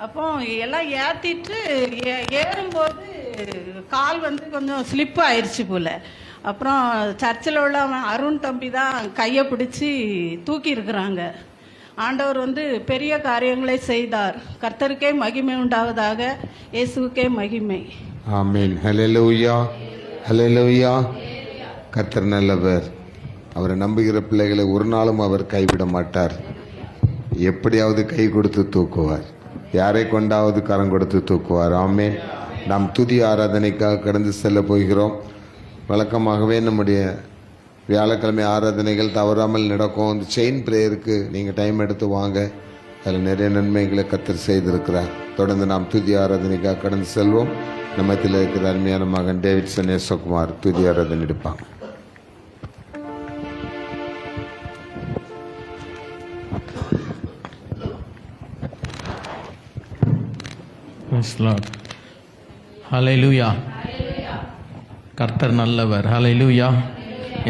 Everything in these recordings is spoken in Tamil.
அப்போ எல்லாம் ஏற்றிட்டு ஏறும்போது கால் கொஞ்சம் ஸ்லிப் ஆயிடுச்சு போல். அப்புறம் சர்ச்சில் உள்ள அருண் தம்பி தான் கையை பிடிச்சி தூக்கி இருக்கிறாங்க. ஆண்டவர் பெரிய காரியங்களை செய்தார். கர்த்தருக்கே மகிமை உண்டாவதாக. இயேசுவுக்கே மகிமை. ஆமென். ஹல்லேலூயா, ஹல்லேலூயா. கர்த்தர் நல்லவர். அவரை நம்புகிற பிள்ளைகளை ஒரு நாளும் அவர் கைவிட மாட்டார். எப்படியாவது கை கொடுத்து தூக்குவார். யாரை கொண்டாவது கரம் கொடுத்து தூக்குவார். ஆமென். நாம் துதி ஆராதனைக்காக கடந்து செல்ல போகிறோம். வழக்கமாகவே நம்முடைய வியாழக்கிழமை ஆராதனைகள் தவறாமல் நடக்கும். இந்த செயின் பிரேயருக்கு நீங்கள் டைம் எடுத்து வாங்க. அதில் நிறைய நன்மைகளை கர்த்தர் செய்திருக்கிறார். தொடர்ந்து நாம் துதி ஆராதனைக்காக கடந்து செல்வோம். நம்மத்தில் இருக்கிற அருமையான மகன் டேவிட்சன் யேசுகுமார் துதி ஆராதனை எடுப்பாங்க. ஹல்லேலூயா. கர்த்தர் நல்லவர். ஹல்லேலூயா.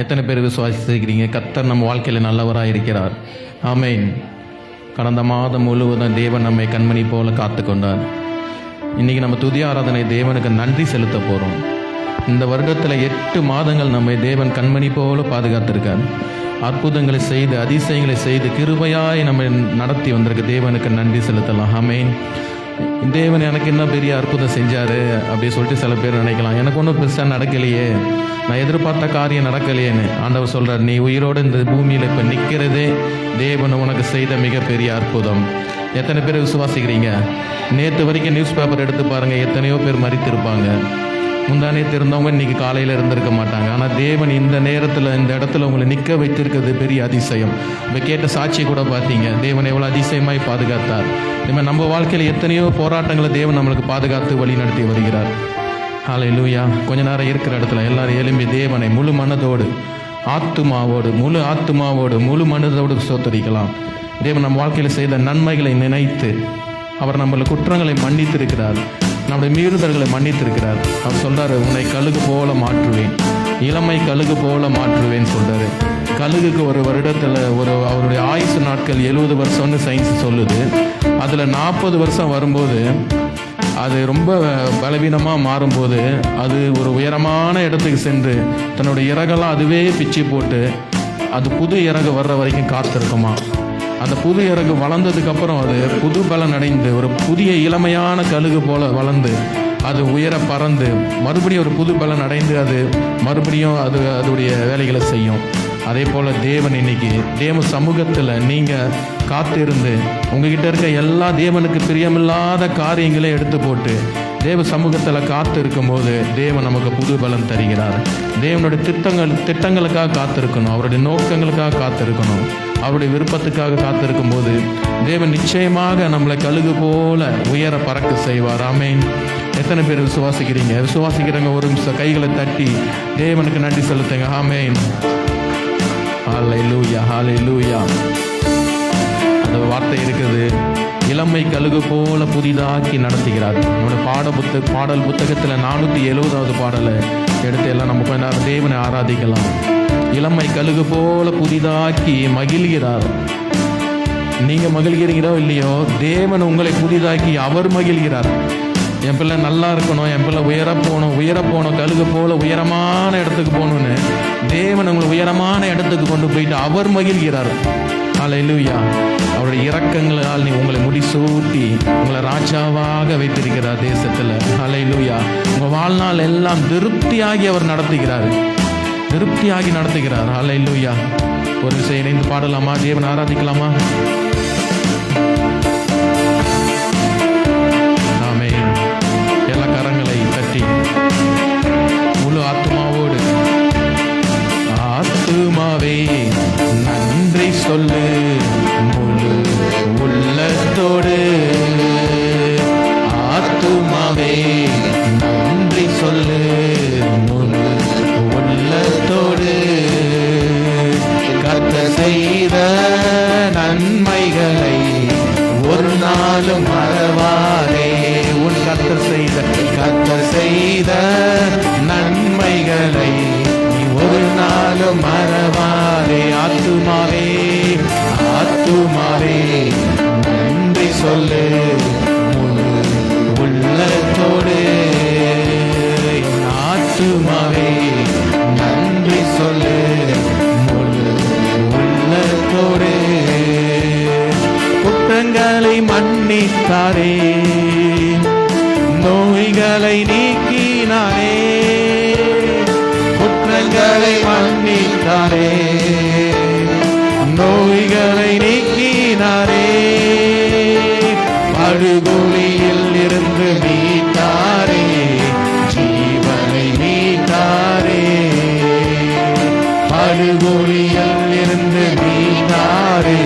எத்தனை பேர் விசுவாசிக்கிறீங்க கர்த்தர் நம்ம வாழ்க்கையில் நல்லவராக இருக்கிறார்? ஆமென். கடந்த மாதம் முழுவதும் தேவன் நம்மை கண்மணி போல காத்து கொண்டார். இன்றைக்கி நம்ம துதி ஆராதனை தேவனுக்கு நன்றி செலுத்த போகிறோம். இந்த வருடத்தில் 8 மாதங்கள் நம்மை தேவன் கண்மணி போல பாதுகாத்திருக்கார். அற்புதங்களை செய்து அதிசயங்களை செய்து கிருபையாய் நம்ம நடத்தி வந்திருக்க தேவனுக்கு நன்றி செலுத்தலாம். ஆமென். தேவன் எனக்கு என்ன பெரிய அற்புதம் செஞ்சார் அப்படி சொல்லிட்டு சில பேர் நினைக்கலாம், எனக்கு ஒன்றும் பெருசாக நடக்கலையே, நான் எதிர்பார்த்த காரியம் நடக்கலையேன்னு. ஆண்டவர் சொல்கிறார், நீ உயிரோடு இந்த பூமியில் இப்போ நிற்கிறதே தேவன் உனக்கு செய்த மிகப்பெரிய அற்புதம். எத்தனை பேர் விசுவாசிக்கிறீங்க? நேற்று வரைக்கும் நியூஸ் பேப்பர் எடுத்து பாருங்கள், எத்தனையோ பேர் மரித்திருப்பாங்க. முந்தானே இருந்தவங்க இன்னைக்கு காலையில் இருந்திருக்க மாட்டாங்க. ஆனால் தேவன் இந்த நேரத்தில் இந்த இடத்துல உங்களை நிற்க வைத்திருக்கிறது பெரிய அதிசயம். இப்போ கேட்ட சாட்சியை கூட பார்த்தீங்க, தேவன் எவ்வளோ அதிசயமாய் பாதுகாத்தார். இதுமாதிரி நம்ம வாழ்க்கையில் எத்தனையோ போராட்டங்களை தேவன் நம்மளுக்கு பாதுகாத்து வழி நடத்தி வருகிறார். ஹல்லேலூயா. கொஞ்ச நேரம் இருக்கிற இடத்துல எல்லாரும் எழும்பி தேவனை முழு மனதோடு ஆத்துமாவோடு முழு மனதோடு ஸ்தோத்திரிக்கலாம். தேவன் நம்ம வாழ்க்கையில் செய்த நன்மைகளை நினைத்து அவர் நம்மள குற்றங்களை மன்னித்திருக்கிறார், நம்முடைய மீறுதல்களை மன்னித்திருக்கிறார். அவர் சொல்றாரு, உன்னை கழுகு போல மாற்றுவேன், இளமை கழுகு போல மாற்றுவேன் சொல்றாரு. கழுகுக்கு ஒரு வருடத்தில் அவருடைய ஆயுசு நாட்கள் 70 வருஷம்னு சயின்ஸ் சொல்லுது. அதில் 40 வருஷம் வரும்போது அது ரொம்ப பலவீனமாக மாறும்போது அது ஒரு உயரமான இடத்துக்கு சென்று தன்னுடைய இறகெல்லாம் அதுவே பிச்சு போட்டு அது புது இறகு வர்ற வரைக்கும் காத்திருக்குமா. அந்த புது இறகு வளர்ந்ததுக்கப்புறம் அது புது பலன் அடைந்து ஒரு புதிய இளமையான கழுகு போல வளர்ந்து அது உயர பறந்து மறுபடியும் ஒரு புது பலன் அடைந்து அது மறுபடியும் அதோடைய வேலைகளை செய்யும். அதே போல் தேவன் இன்னைக்கு தேவ சமூகத்தில் நீங்கள் காத்திருந்து உங்ககிட்ட இருக்க எல்லா தேவனுக்கு பிரியமில்லாத காரியங்களையும் எடுத்து போட்டு தேவ சமூகத்தில் காத்து இருக்கும்போது தேவன் நமக்கு புது பலன் தருகிறார். தேவனுடைய திட்டங்களுக்காக காத்திருக்கணும், அவருடைய நோக்கங்களுக்காக காத்திருக்கணும், அவருடைய விருப்பத்துக்காக காத்திருக்கும் போது தேவன் நிச்சயமாக நம்மளை கழுகு போல உயர பறக்க செய்வார். ஆமென். எத்தனை பேர் விசுவாசிக்கிறீங்க? விசுவாசிக்கிறவங்க ஒரு நிமிஷம் கைகளை தட்டி தேவனுக்கு நன்றி செலுத்துங்க. ஆமென். ஹல்லேலூயா, ஹல்லேலூயா. அந்த வார்த்தை இருக்குது, இளமை கழுகு போல புதிதாக்கி நடத்துகிறார். நம்மளோட பாடல் புத்தகத்தில் 470வது பாடலை எடுத்து எல்லாம் நம்ம கொஞ்ச நேரம் தேவனை ஆராதிக்கலாம். இளமை கழுகு போல புதிதாக்கி மகிழ்கிறார். நீங்க மகிழ்கிறீங்களோ இல்லையோ, தேவன் உங்களை புதிதாக்கி அவர் மகிழ்கிறார். என் பிள்ளை நல்லா இருக்கணும், என் பிள்ளை உயர போகணும், கழுகு போல உயரமான இடத்துக்கு போகணும்னு தேவன் உங்களை உயரமான இடத்துக்கு கொண்டு போயிட்டு அவர் மகிழ்கிறார். ஹல்லேலூயா. அவருடைய இரக்கங்களால் உங்களை முடிசூட்டி உங்களை ராஜாவாக வைத்திருக்கிறார் தேசத்தில். ஹல்லேலூயா. உங்கள் வாழ்நாள் எல்லாம் திருப்தியாகி அவர் நடத்துகிறார். ஹல்லேலூயா. ஒரு விஷயம் இணைந்து பாடலாமா? தேவனை ஆராதிக்கலாமா? ஆமென். எல்லா கரங்களை தட்டி முழு ஆத்துமாவோடு, ஆத்துமாவே நன்றி சொல்லு முழு உள்ளத்தோடு, ஆத்துமாவே நன்றி சொல்லு முழு உள்ளத்தோடு, கர்த்தர் செய்த நன்மைகளை ஒரு நாளும் மறவாதே. உன் கர்த்தர் செய்த நன்மைகளை நீ ஒரு நாளும் மறவாதே. ஆத்துமாவே நன்றி சொல்லு மன்னித்தாரே, நோய்களை நீக்கினாரே, குற்றங்களை மன்னித்தாரே, நோய்களை நீக்கினாரே, படுகொலியில் இருந்து மீட்டாரே, ஜீவனை மீட்டாரே, படுகொலியில் இருந்து மீட்டாரே,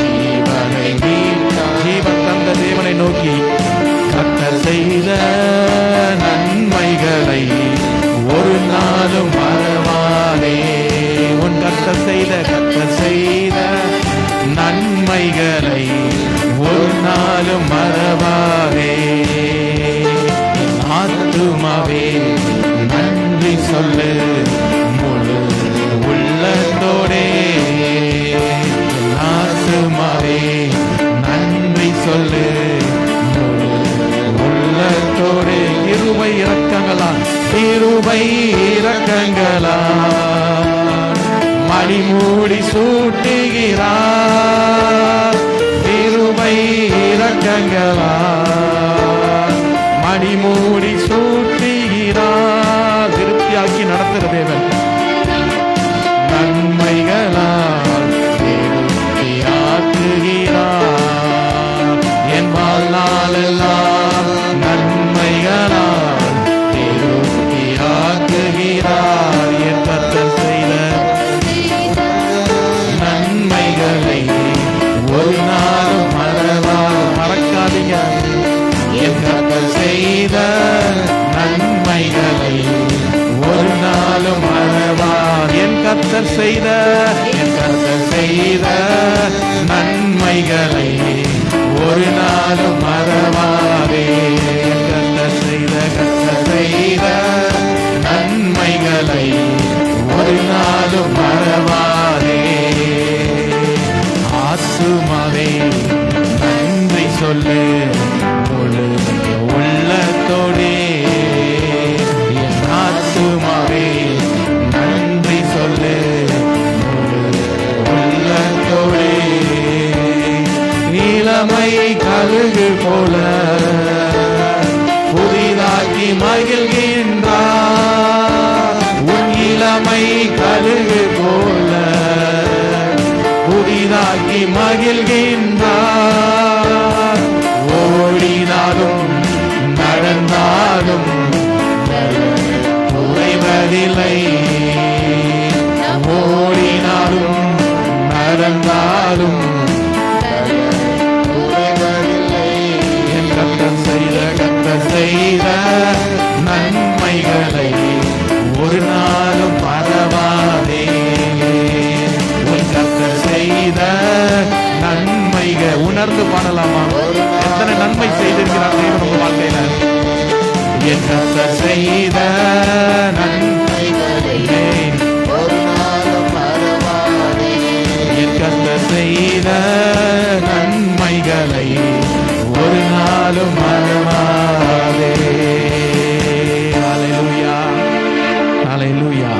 ஜீவனை மீட்டார். ஜீவன் தந்த தேவனை நோக்கி கர்த்தர் செய்த நன்மைகளை ஒரு நாளும் மறவாதே. உன் கர்த்தர் செய்த நன்மைகளை ஒரு நாளும் மறவாதே. ஆத்துமாவே நன்றி சொல்லு முழு உள்ளத்தோடே, ஆத்துமாவே நன்றி சொல்லு முழு உள்ளத்தோடே. கிருபை இரக்கங்களா மணிமூடி சூட்டுகிறார். கிருபை இரக்கங்களா மணிமூடி சூட்டுகிறார். திருப்தியாக்கி நடத்துகிற தேவன். நன்மைகளால் திருப்தியாக்குகிறார். என் வாழ்நாளெல்லாம் நன்மைகளால் திருப்தியாக்குகிறார். என் கர்த்தர் செய்த நன்மைகளை ஒரு நாளும் மறக்காதீங்க. என் கர்த்தர் செய்த நன்மைகளை ஒரு நாளும் மறவார். என் கர்த்தர் செய்த நன்மைகளை ஒரு நாளும் மறவாதே. என் கர்த்தர் செய்த நன்மைகளை ஒரு நாளும் மறவாதே. ஆத்துமாவே நன்றி சொல்லு முழு உள்ளத்தோடே. என் ஆத்துமாவே நன்றி சொல்லு முழு உள்ளத்தோடே. இளமை கழுகு போல புதிதாக்கி மகிழ்கின்றார். உன் இளமை கழுகு போல புதிதாக்கி மகிழ்கின்றார். ஓடினாலும் நடந்தாலும் குறைவதில்லை. ஓடினாலும் நடந்தாலும் குறைவதில்லை. என் கர்த்தர் செய்த நன்மைகளை ஒரு நாளும் மறவாதே. உன் கர்த்தர் செய்த நன்மைகள் உணர்ந்து பாடலாமா? எத்தனை நன்மை செய்திருக்கிறார் தேவன் உங்க வாழ்க்கையில. என் கர்த்தர் செய்த நன்மைகளை ஒரு நாளும் மறவாதே. என் கர்த்தர் செய்த நன்மைகளை ஒரு நாளும் மறவாதே. ஹல்லேலூயா, ஹல்லேலூயா.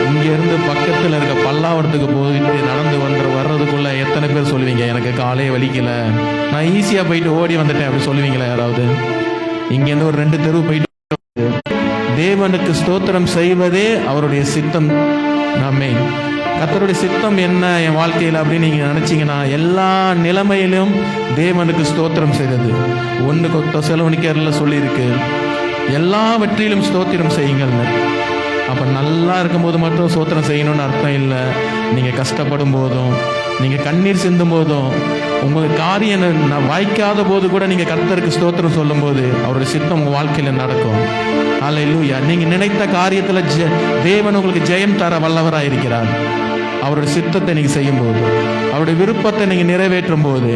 இங்க இருந்து பக்கத்துல இருக்க பல்லாவரத்துக்கு போயிட்டு நடந்து வர்றதுக்குள்ள எத்தனை பேர் சொல்லுவீங்க, எனக்கு காலே வலிக்கல, நான் ஈஸியா போயிட்டு ஓடி வந்துட்டேன் அப்படி சொல்லுவீங்களா யாராவது? இங்க இருந்து ஒரு 2 தெரு போயிட்டு தேவனுக்கு ஸ்தோத்திரம் செய்வதே அவருடைய சித்தம். நாமே கர்த்தருடைய சித்தம் என்ன என் வாழ்க்கையில் அப்படின்னு நீங்க நினைச்சீங்கன்னா எல்லா நிலைமையிலும் தேவனுக்கு ஸ்தோத்திரம் செய்தது. 1 தெசலோனிக்கேயர்ல சொல்லியிருக்கு, எல்லாவற்றிலும் ஸ்தோத்திரம் செய்யுங்கள். அப்போ நல்லா இருக்கும்போது மட்டும் ஸ்தோத்திரம் செய்யணும்னு அர்த்தம் இல்லை. நீங்கள் கஷ்டப்படும் போதும், நீங்கள் கண்ணீர் சிந்தும் போதும், உங்களுக்கு காரியம் வாய்க்காத போது கூட நீங்கள் கர்த்தருக்கு ஸ்தோத்திரம் சொல்லும்போது அவருடைய சித்தம் உங்கள் வாழ்க்கையில் நடக்கும். ஹல்லேலூயா. நீங்கள் நினைத்த காரியத்தில் தேவன் உங்களுக்கு ஜெயம் தர வல்லவராக இருக்கிறார். அவருடைய சித்தத்தை நீங்கள் செய்யும்போது, அவருடைய விருப்பத்தை நீங்கள் நிறைவேற்றும் போது,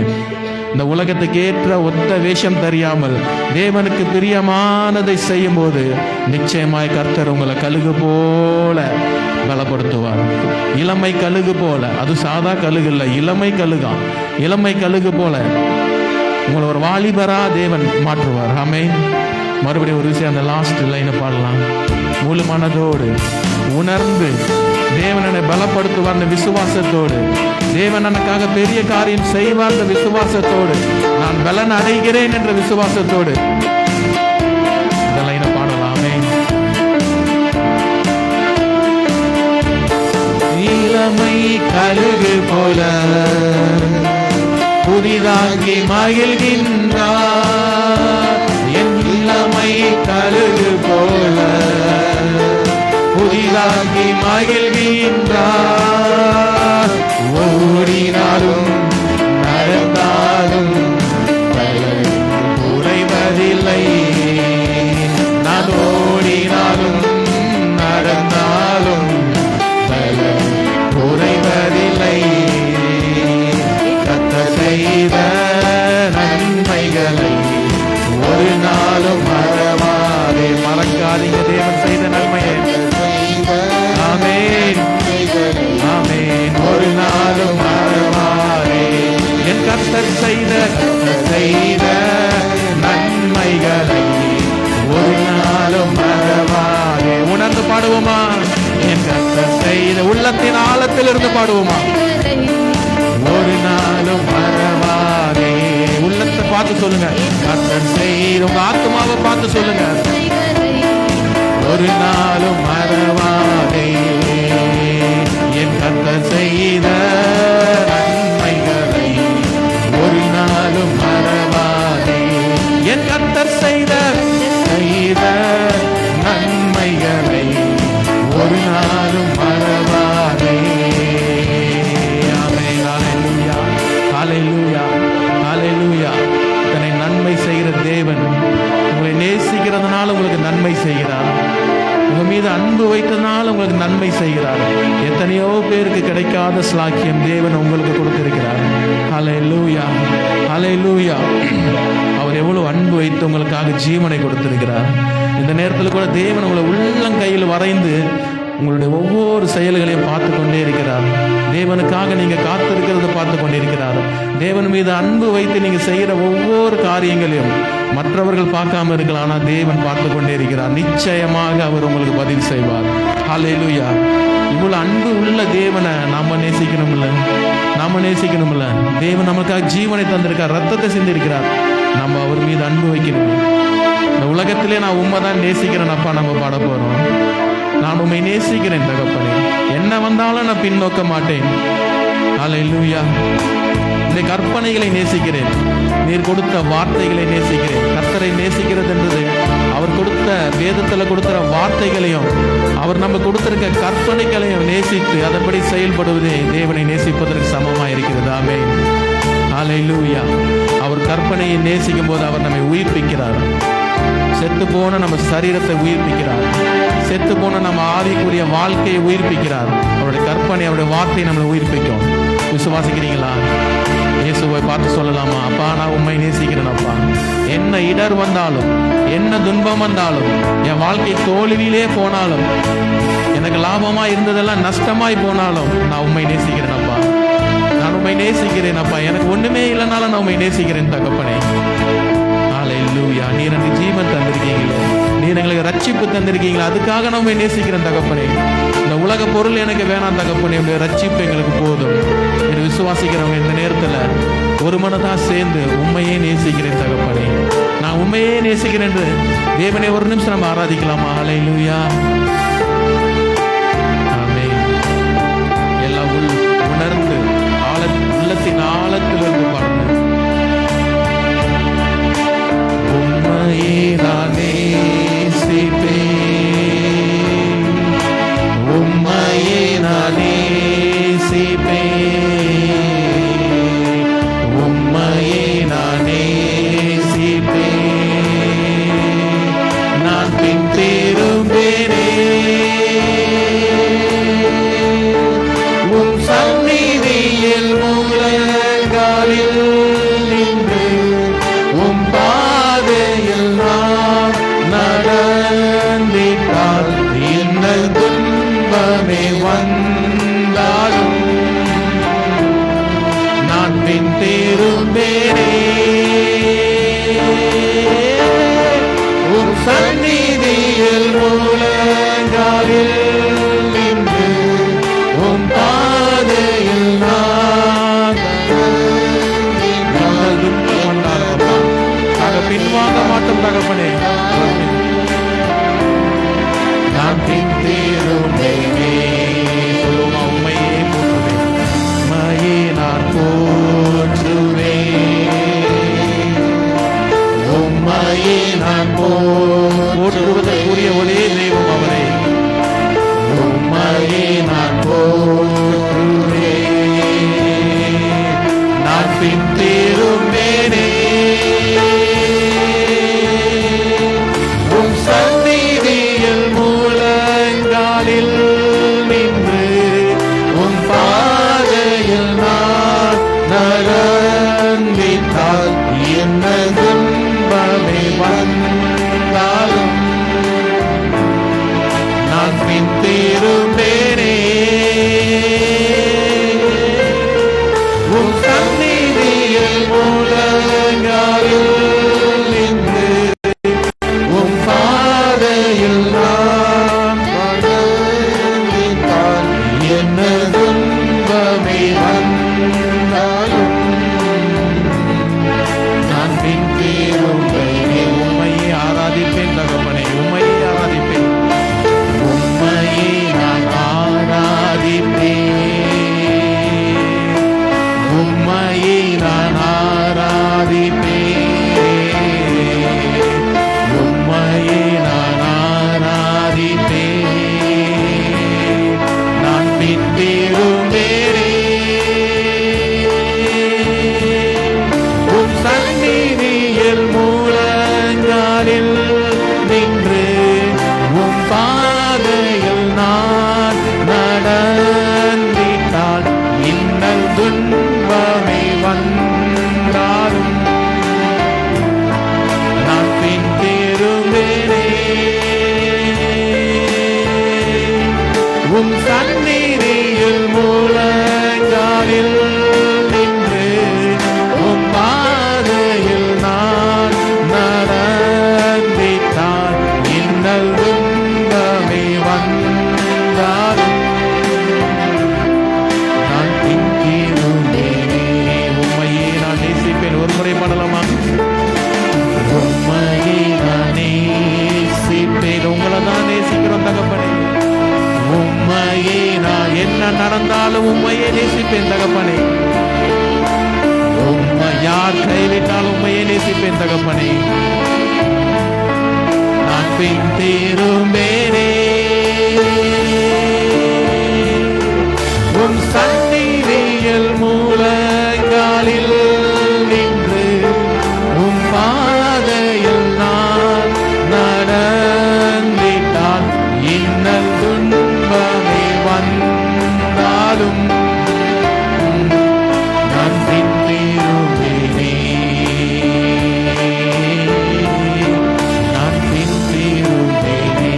இந்த உலகத்துக்கு ஏற்ற ஒத்த வேஷம் தெரியாமல் தேவனுக்கு பிரியமானதை செய்யும் போது நிச்சயமாய் கர்த்தர் உங்களை கழுகு போல பலப்படுத்துவார். இளமை கழுகு போல, அது சாதா கழுகு இல்லை, இளமை கழுகாம். இளமை கழுகு போல உங்களை ஒரு வாலிபரா தேவன் மாற்றுவார். ஆமென். மறுபடியும் ஒரு விஷயம் அந்த லாஸ்ட் லைனை பாடலாம். முழு மனதோடு உணர்ந்து தேவன் என்னை பலப்படுத்துவார் அந்த விசுவாசத்தோடு, தேவன் எனக்காக பெரிய காரியம் செய்வார் அந்த விசுவாசத்தோடு, நான் பலன் அடைகிறேன் என்ற விசுவாசத்தோடு இந்த லைனை பாடலாமே. இளமை கழுகு போல புதிதாகி மகிழ்கின்றார், என் இளமை கழுகு போல புதிதாகி மகிழ்கின்றார். ஓடினாலும் நடந்தாலும் குறைவதில்லை, நான் ஓடினாலும் நடந்தாலும் குறைவதில்லை. கர்த்தர் செய்த நன்மைகளை ஒரு நாளும் மறவாதே. மறக்காதீங்க தேவன் செய்த நன்மையை. ஆமென் ஆமென். ஒரு நாளும் மறவாதே. என் கர்த்தர் செய்த நன்மைகளை ஒரு நாளும் மறவாதே. உணர்ந்து பாடுவோமா? என் கர்த்தர் செய்த, உள்ளத்தின் ஆழத்தில் இருந்து பாடுவோமா? ஒரு நாளும் மறவாதே. உள்ளத்தை பார்த்து சொல்லுங்க. கர்த்தர் செய்த, உங்க ஆத்மாவை பார்த்து சொல்லுங்க. ஒரு நாளும் மறவாதே. என் கர்த்தர் செய்த நன்மைகளை ஒரு நாளும் மறவாதே. என் கர்த்தர் செய்த நன்மைகளை ஒரு நாளும் மறவாதே. ஆமென். ஹல்லேலூயா ஹல்லேலூயா ஹல்லேலூயா. தன்னை நன்மை செய்கிற தேவன் உங்களை நேசிக்கிறதுனால உங்களுக்கு நன்மை செய்கிறார். உங்க மீது அன்பு வைத்ததுனால உங்களுக்கு நன்மை செய்கிறார். எத்தனையோ பேருக்கு கிடைக்காத ஸ்லாக்கியம் தேவன் உங்களுக்கு கொடுத்திருக்கிறார். ஹல்லேலூயா ஹல்லேலூயா. அவர் எவ்வளவு அன்பு வைத்து உங்களுக்காக ஜீவனை கொடுத்திருக்கிறார். இந்த நேரத்தில் கூட தேவன் உங்களை உள்ளங்கையில் வரைந்து உங்களுடைய ஒவ்வொரு செயல்களையும் பார்த்து கொண்டே இருக்கிறார். தேவனுக்காக நீங்க காத்திருக்கிறத பார்த்து கொண்டிருக்கிறார். தேவன் மீது அன்பு வைத்து நீங்க செய்கிற ஒவ்வொரு காரியங்களையும் மற்றவர்கள் பார்க்காம இருக்கலாம், ஆனால் தேவன் பார்த்து கொண்டே இருக்கிறார். நிச்சயமாக அவர் உங்களுக்கு பதில் செய்வார். ஹல்லேலூயா. இவ்வளவு அன்பு உள்ள தேவனை நாம நேசிக்கணும்ல, தேவன் நமக்காக ஜீவனை தந்திருக்கார், ரத்தத்தை சிந்திருக்கிறார். நம்ம அவர் மீது அன்பு வைக்கணும். இந்த உலகத்திலே நான் உண்மைதான் நேசிக்கிறேன் அப்பா நம்ம பாட போறோம். நான் உம்மை நேசிக்கிறேன் தகப்பனே, என்ன வந்தாலும் நான் பின்னோக்க மாட்டேன். ஹல்லேலூயா. இந்த கற்பனைகளை நேசிக்கிறேன், நீர் கொடுத்த வார்த்தைகளை நேசிக்கிறேன். கர்த்தரை நேசிக்கிறது என்றது அவர் கொடுத்த வேதத்தில் கொடுக்கிற வார்த்தைகளையும் அவர் நம்ம கொடுத்திருக்க கற்பனைகளையும் நேசித்து அதன்படி செயல்படுவதே தேவனை நேசிப்பதற்கு சமமாக இருக்கிறது. ஆமென். ஹல்லேலூயா. அவர் கற்பனையை நேசிக்கும் போது அவர் நம்மை உயிர்ப்பிக்கிறார். செத்து போன நம்ம சரீரத்தை உயிர்ப்பிக்கிறார். செத்து போன நம்ம ஆவிக்குரிய வாழ்க்கையை உயிர்ப்பிக்கிறார். அவருடைய கற்பனை, அவருடைய வார்த்தை நம்மளை உயிர்ப்பிக்கும். விசுவாசிக்கிறீங்களா? இயேசுவை பார்த்து சொல்லலாமா? அப்பா, நான் உண்மை நேசிக்கிறேன் அப்பா. என்ன இடர் வந்தாலும், என்ன துன்பம் வந்தாலும், என் வாழ்க்கை தோல்வியிலே போனாலும், எனக்கு லாபமா இருந்ததெல்லாம் நஷ்டமாய் போனாலும் நான் உண்மை நேசிக்கிறேன் அப்பா. நான் உண்மை நேசிக்கிறேன் அப்பா. எனக்கு ஒண்ணுமே இல்லைனாலும் நான் உண்மை நேசிக்கிறேன் தகப்பனே. ஹல்லேலூயா. நீர் எனக்கு ஜீவன் தந்திருக்கீங்களே, நீர் எங்களுக்கு ரட்சிப்பு தந்திருக்கீங்களா, அதுக்காக நான் உண்மை நேசிக்கிறேன் தகப்பனே. இந்த உலக பொருள் எனக்கு வேணாம் தகப்பனே, உடைய ரட்சிப்பு எங்களுக்கு போதும். என்று விசுவாசிக்கிறவங்க இந்த நேரத்தில் ஒரு மனதா சேர்ந்து உண்மையே நேசிக்கிறேன் தகப்பனே, நான் உண்மையே நேசிக்கிறேன் என்று தேவனை ஒரு நிமிஷம் நம்ம ஆராதிக்கலாமா? ஹல்லேலூயா. ஆமென். எல்லாம் உணர்ந்து உள்ளத்தின் ஆழத்திலிருந்து பாருங்க. உம்மையே நான் நேசிப்பேன், உம்மையே நான் நேசிப்பேன், உம்மையே நான் நேசிப்பேன், நான் பின் திரும்பேனே சந்நிதியில் முழங்காலில் நின்று உம் பாதையில் நான் துன்பம் வந்தாலும் நாங்கள் பின்வாங்க மாட்டோம் தகப்பனே. நான் பின்தேறுவேனே சொல்லுமா உண்மையே போற்றுவேன், உண்மையே நான் போற்றுவேன், உண்மையே நான் போற்றுவதற்குரிய ஒரே தெய்வம் அவரே. உண்மையே நான் போற்றுவேன், நான் பின்தேறுவேனே உம் சந்நிதியில் முழங்காலில் நின்று உம் பாதையில் நான் நடந்திட்டால் என்ன துன்பமே வந்தாலும் நான் பின்தேறுவேனே உம் சந்நிதியில் முழங்காலில் நின்று உம் பாதையில் நான் நடந்திட்டால் என்ன துன்பமே வந்தாலும் நான் பின்தேறுவேனே. உம்மையே ஆராதிப்பேன் தகப்பனே, உம்மையே ஆராதிப்பேன், உம்மையே நான் ஆராதிப்பேன், உம்மையே நான் ஆராதிப்பேன், உம்மையே நான் ஆராதிப்பேன், நான் பின்தேறுவேனே உம் சந்நிதியில் முழங்காலில் நின்று உம் பாதையில் நான் நடந்திட்டால் இன்னல் துன்பமே வந்தாலும் நான் பின்தேறுவேனே உம் சந்நிதியில் முழங்காலில் நின்று உம் பாதையில் நான் நடந்திட்டால் இன்னல் துன்பமே வந்தாலும் நான் பின்தேறுவேனே. உம்மையே நான் நேசிப்பேன். ஒரு முறை பாடலாமா? உம்மையே நான் நேசிப்பேன். உங்களை தான் நேசிக்கிறோம் தகப்பனே. உம்மையே நான் என்ன நடந்தாலும் உம்மையே நேசிப்பேன் தகப்பனே. உம்மை யார் கைவிட்டாலும் உம்மையே நேசிப்பேன் தகப்பனே. நான் பின்தேறுவேனே உம் சந்நிதியில் முழங்காலில் நின்று உம் பாதையில் நான் நடந்திட்டால் இன்னல் துன்பமே வந்தாலும் நான் பின்தேறுவேனே, நான் பின்தேறுவேனே,